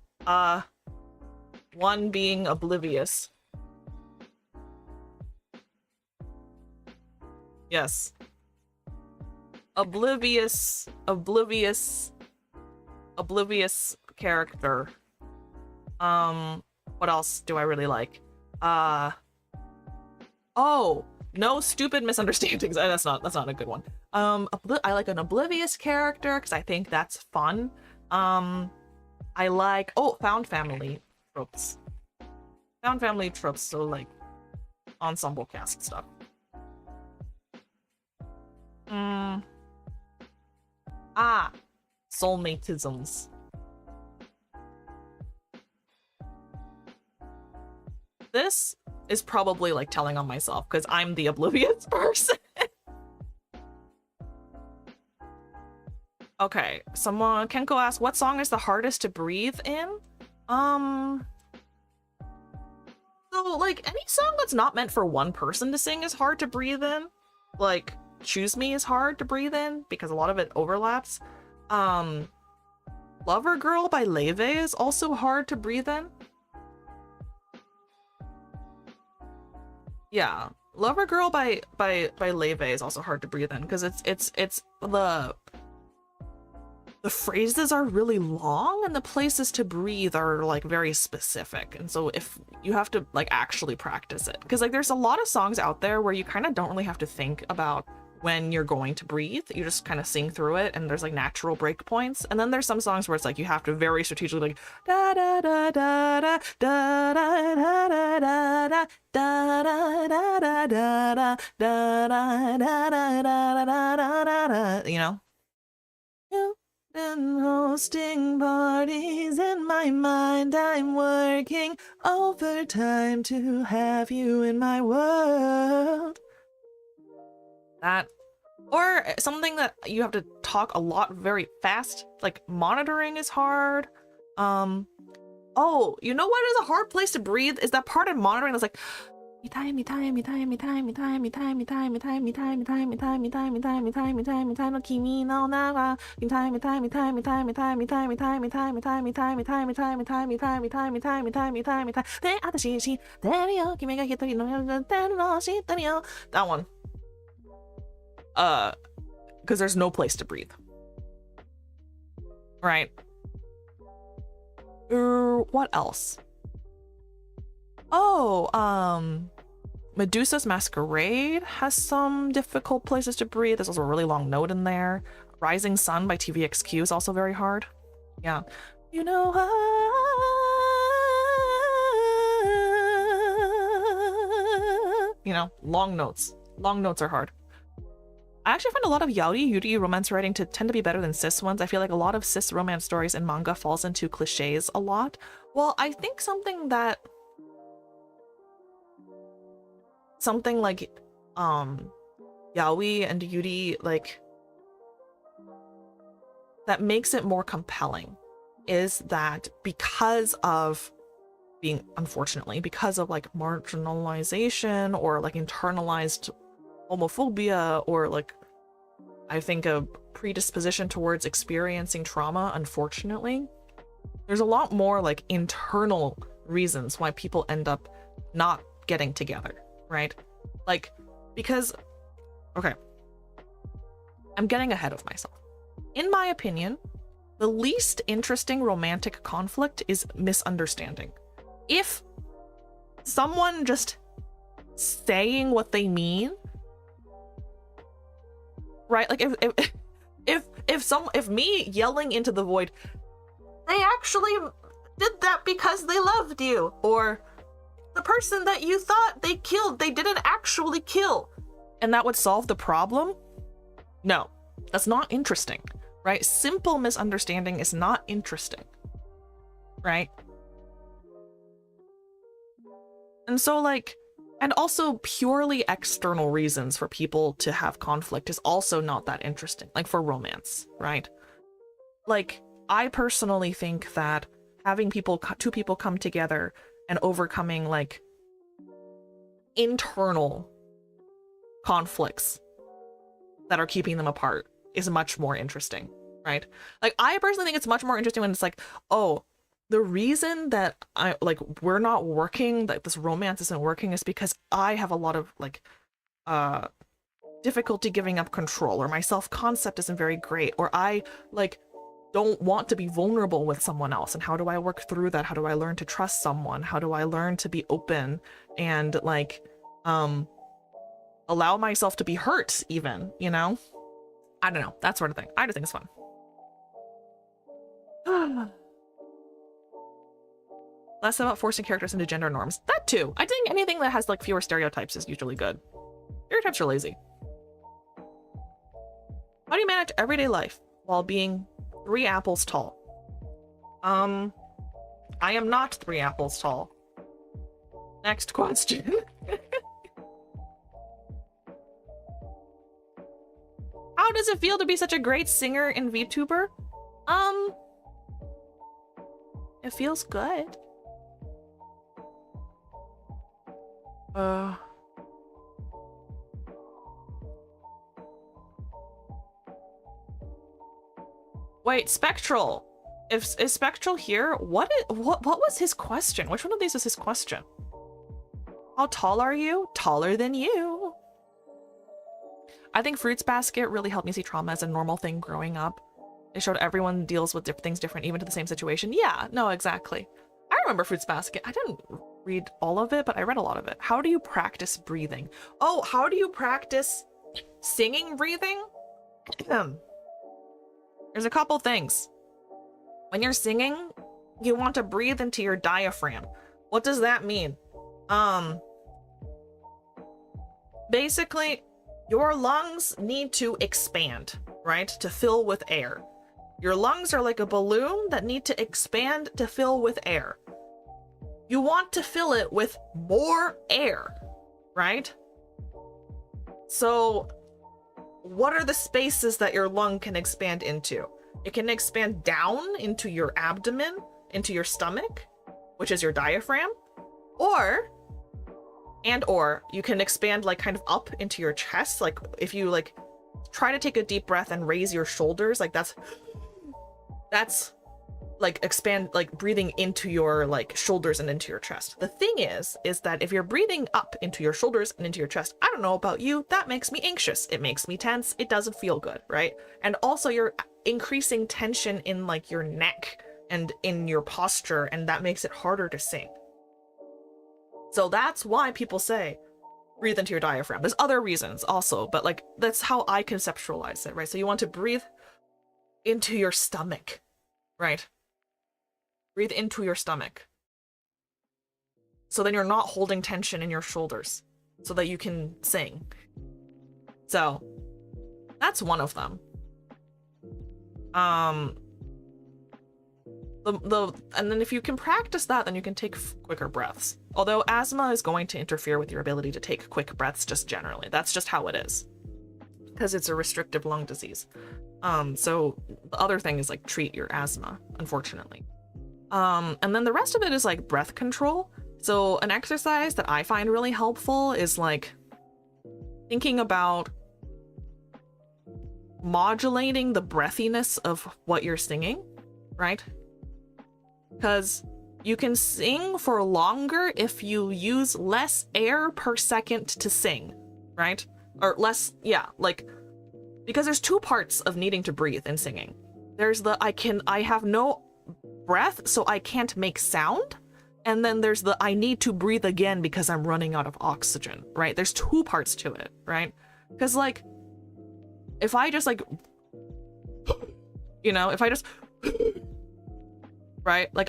one being oblivious. Yes. Oblivious character. What else do I really like? Oh, no stupid misunderstandings. That's not a good one. I like an oblivious character because I think that's fun. I like, found family tropes. So like ensemble cast stuff. Soulmateisms. This is probably like telling on myself because I'm the oblivious person. Okay, Kenko asked, what song is the hardest to breathe in? So like any song that's not meant for one person to sing is hard to breathe in. Like Choose Me is hard to breathe in because a lot of it overlaps. Lover Girl by Lev is also hard to breathe in. Yeah, Lover Girl by Lev is also hard to breathe in because it's the phrases are really long and the places to breathe are like very specific, and so if you have to like actually practice it, because like there's a lot of songs out there where you kind of don't really have to think about when you're going to breathe, you just kind of sing through it and there's like natural breakpoints, and then there's some songs where it's like you have to very strategically like da da da da da da da da da da da da da da da da da da, you know. And hosting parties in my mind, I'm working overtime to have you in my world. That, or something that you have to talk a lot very fast, like monitoring is hard. Oh, you know what is a hard place to breathe is that part of monitoring that's like that one. Because there's no place to breathe. Right. What else? Oh, Medusa's Masquerade has some difficult places to breathe. There's also a really long note in there. Rising Sun by TVXQ is also very hard. Yeah. You know, you know, long notes. Long notes are hard. I actually find a lot of yuri romance writing to tend to be better than cis ones. I feel like a lot of cis romance stories in manga falls into cliches a lot. Well, I think something like yaoi and yuri, like, that makes it more compelling is that because of unfortunately, because of like marginalization or like internalized homophobia or like, I think a predisposition towards experiencing trauma, unfortunately, there's a lot more like internal reasons why people end up not getting together, right? Like, because, okay, I'm getting ahead of myself. In my opinion, the least interesting romantic conflict is misunderstanding. If someone just saying what they mean, right? Like if me yelling into the void, they actually did that because they loved you, or the person that you thought they killed, they didn't actually kill, and that would solve the problem? No, that's not interesting, right? Simple misunderstanding is not interesting, right? And so like, and also purely external reasons for people to have conflict is also not that interesting, like for romance, right? Like, I personally think that having two people come together and overcoming like internal conflicts that are keeping them apart is much more interesting, right? Like, I personally think it's much more interesting when it's like, oh, the reason that we're not working, that this romance isn't working, is because I have a lot of like difficulty giving up control, or my self-concept isn't very great, or I like don't want to be vulnerable with someone else, and how do I work through that? How do I learn to trust someone? How do I learn to be open and like allow myself to be hurt even, you know? I don't know, that sort of thing. I just think it's fun. Less about forcing characters into gender norms. That too. I think anything that has like fewer stereotypes is usually good. Stereotypes are lazy. How do you manage everyday life while being 3 apples tall? I am not 3 apples tall. Next question. How does it feel to be such a great singer and VTuber? It feels good. Wait, Spectral. Is Spectral here? What was his question? Which one of these is his question? How tall are you? Taller than you. I think Fruits Basket really helped me see trauma as a normal thing growing up. It showed everyone deals with things different, even to the same situation. Yeah, no, exactly. I remember Fruits Basket. I didn't read all of it, but I read a lot of it. How do you practice breathing? Oh, how do you practice singing breathing? There's a couple things. When you're singing, you want to breathe into your diaphragm. What does that mean? Basically, your lungs need to expand, right? To fill with air. Your lungs are like a balloon that need to expand to fill with air. You want to fill it with more air, right? So what are the spaces that your lung can expand into? It can expand down into your abdomen, into your stomach, which is your diaphragm, or you can expand like kind of up into your chest. Like if you like try to take a deep breath and raise your shoulders, like that's like expand, like breathing into your like shoulders and into your chest. The thing is that if you're breathing up into your shoulders and into your chest, I don't know about you, that makes me anxious. It makes me tense. It doesn't feel good, right? And also you're increasing tension in like your neck and in your posture, and that makes it harder to sing. So that's why people say breathe into your diaphragm. There's other reasons also, but like that's how I conceptualize it, right? So you want to breathe into your stomach, right? Breathe into your stomach. So then you're not holding tension in your shoulders so that you can sing. So That's one of them. And then if you can practice that, then you can take quicker breaths. Although asthma is going to interfere with your ability to take quick breaths just generally. That's just how it is. Because it's a restrictive lung disease. So the other thing is like treat your asthma, unfortunately. And then the rest of it is like breath control. So an exercise that I find really helpful is like thinking about modulating the breathiness of what you're singing, right? Because you can sing for longer if you use less air per second to sing, right? Or less, yeah, like, because there's two parts of needing to breathe in singing. There's the I have no breath, so I can't make sound. And then there's the I need to breathe again because I'm running out of oxygen, right? There's two parts to it, right? Because like, if I just like, you know, if I just, right? Like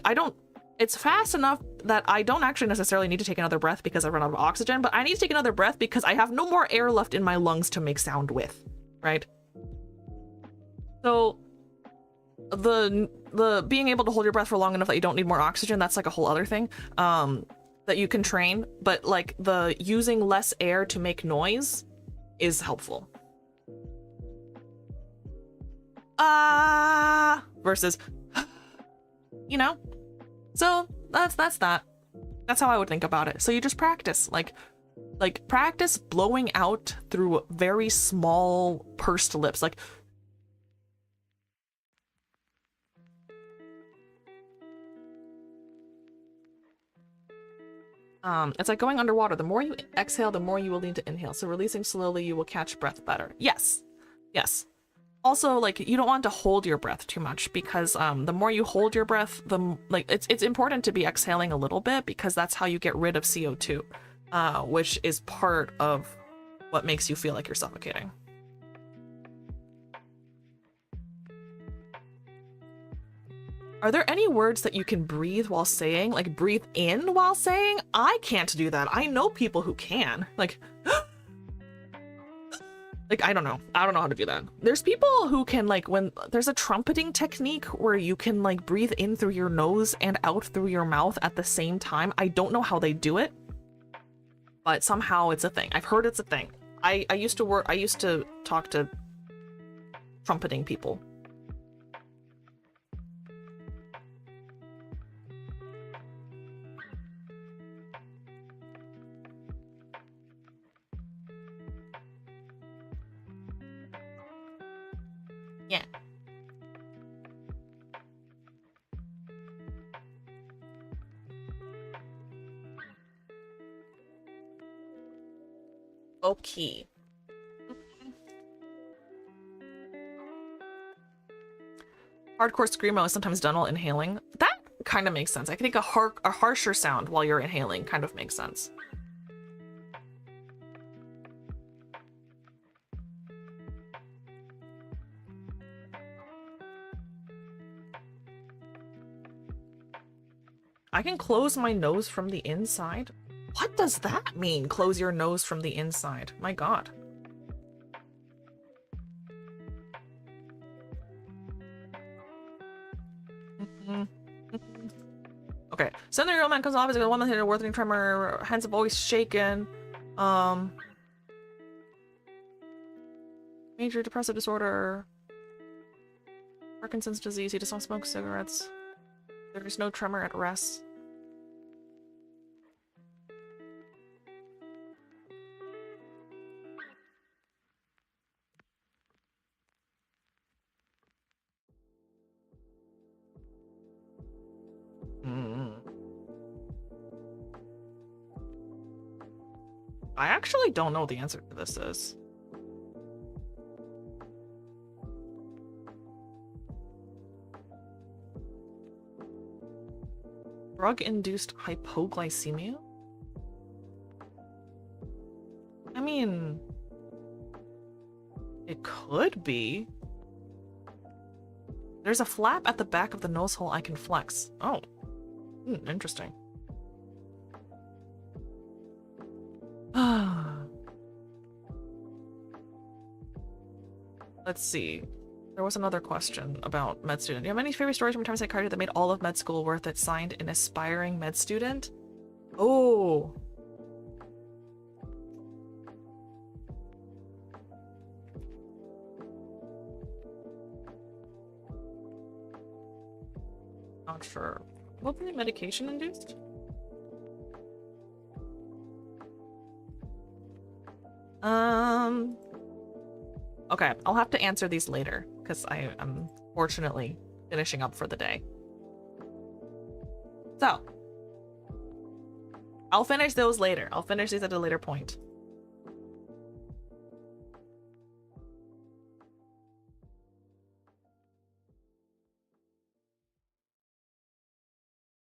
it's fast enough that I don't actually necessarily need to take another breath because I run out of oxygen, but I need to take another breath because I have no more air left in my lungs to make sound with, right? So the being able to hold your breath for long enough that you don't need more oxygen, that's like a whole other thing that you can train, but like the using less air to make noise is helpful. Versus, you know? So that's that. That's how I would think about it. So you just practice, like practice blowing out through very small pursed lips, like it's like going underwater. The more you exhale, the more you will need to inhale. So releasing slowly, you will catch breath better. Yes. Yes. Also, like, you don't want to hold your breath too much because the more you hold your breath, it's important to be exhaling a little bit because that's how you get rid of CO2, which is part of what makes you feel like you're suffocating. Are there any words that you can breathe while saying, like breathe in while saying? I can't do that. I know people who can. Like, I don't know. I don't know how to do that. There's people who can, like, when there's a trumpeting technique where you can like breathe in through your nose and out through your mouth at the same time. I don't know how they do it, but somehow it's a thing. I've heard it's a thing. I used to talk to trumpeting people. Yeah. Okay. Hardcore screamo is sometimes done while inhaling. That kind of makes sense. I think a harsher sound while you're inhaling kind of makes sense. I can close my nose from the inside. What does that mean? Close your nose from the inside. My God. Okay. Suddenly your real man comes off as a woman hit a worthing tremor, hands have always shaken. Major depressive disorder. Parkinson's disease. He does not smoke cigarettes. There is no tremor at rest. I actually don't know what the answer to this is. Drug-induced hypoglycemia? I mean, it could be. There's a flap at the back of the nose hole I can flex. Oh, interesting. Let's see. There was another question about med student. Do you have any favorite stories from time psychiatry that made all of med school worth it? Signed, an aspiring med student. Oh. Not sure. Hopefully medication induced? Okay, I'll have to answer these later because I am fortunately finishing up for the day. So, I'll finish those later. I'll finish these at a later point.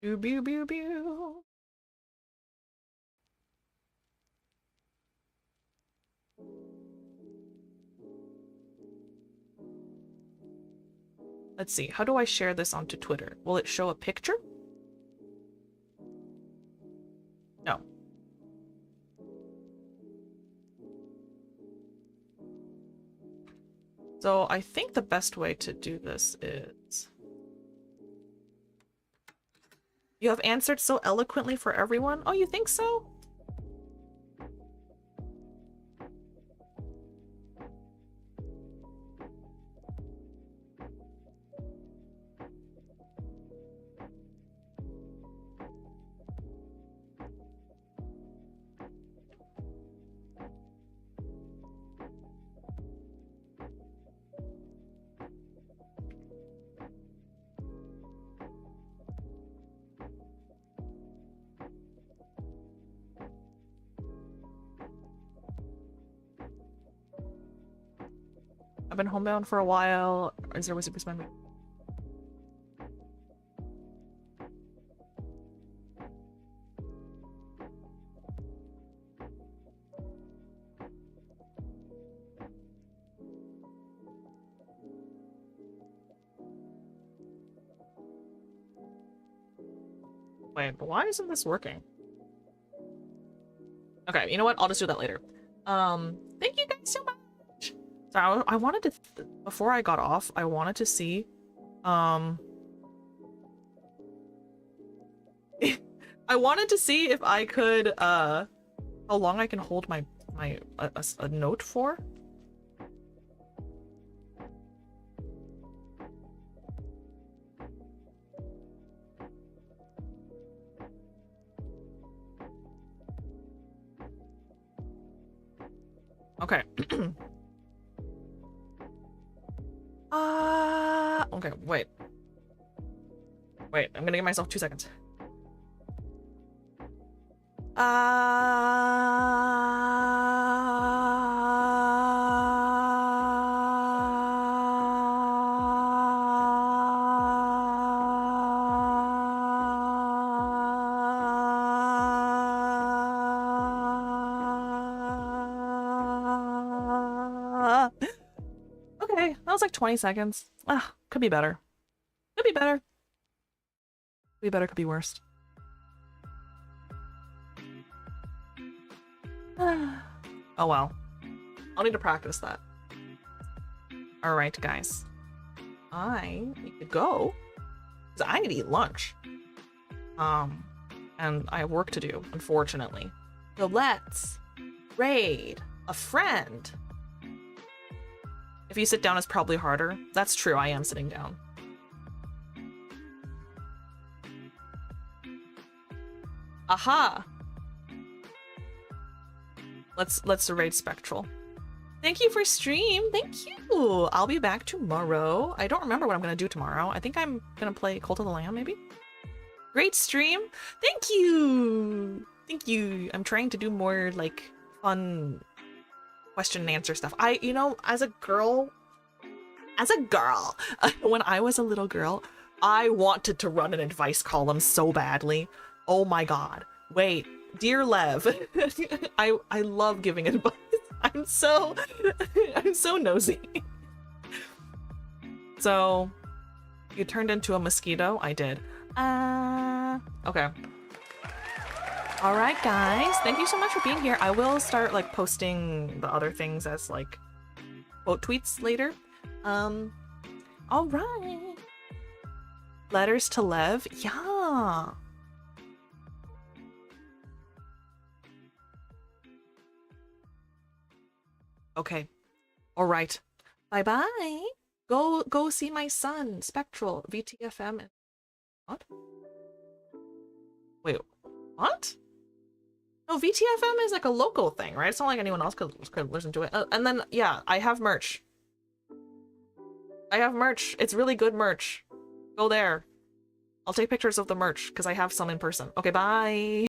Pew, pew, pew, pew. Let's see, how do I share this onto Twitter? Will it show a picture? No. So I think the best way to do this is... You have answered so eloquently for everyone? Oh, you think so? I've been homebound for a while. Is there a way to expand me? Wait, but why isn't this working? Okay, you know what? I'll just do that later. Thank you guys so much. So I wanted to, before I got off, I wanted to see, I wanted to see if I could, how long I can hold a note for. Okay. Okay, wait. Wait, I'm gonna give myself 2 seconds. Okay, that was like 20 seconds. Could be better. Could be better. Could be better, could be worse. Oh well. I'll need to practice that. Alright, guys. I need to go. Because I need to eat lunch. And I have work to do, unfortunately. So let's raid a friend. If you sit down, it's probably harder. That's true, I am sitting down. Aha! Let's raid Spectral. Thank you for stream. Thank you. I'll be back tomorrow. I don't remember what I'm gonna do tomorrow. I think I'm gonna play Cult of the Lamb, maybe? Great stream. Thank you. Thank you. I'm trying to do more like fun question and answer stuff. You know, as a girl, when I was a little girl, I wanted to run an advice column so badly. Oh my god. Wait, dear Lev, I love giving advice. I'm so nosy. So, you turned into a mosquito? I did. Okay. Alright guys, thank you so much for being here. I will start like posting the other things as like quote tweets later. All right. Letters to Lev. Yeah. Okay. All right. Bye-bye. Go see my son, Spectral, VTFM. What? Wait, what? No, VTFM is like a local thing, right? It's not like anyone else could listen to it. And then, yeah, I have merch. I have merch. It's really good merch. Go there. I'll take pictures of the merch because I have some in person. Okay, bye.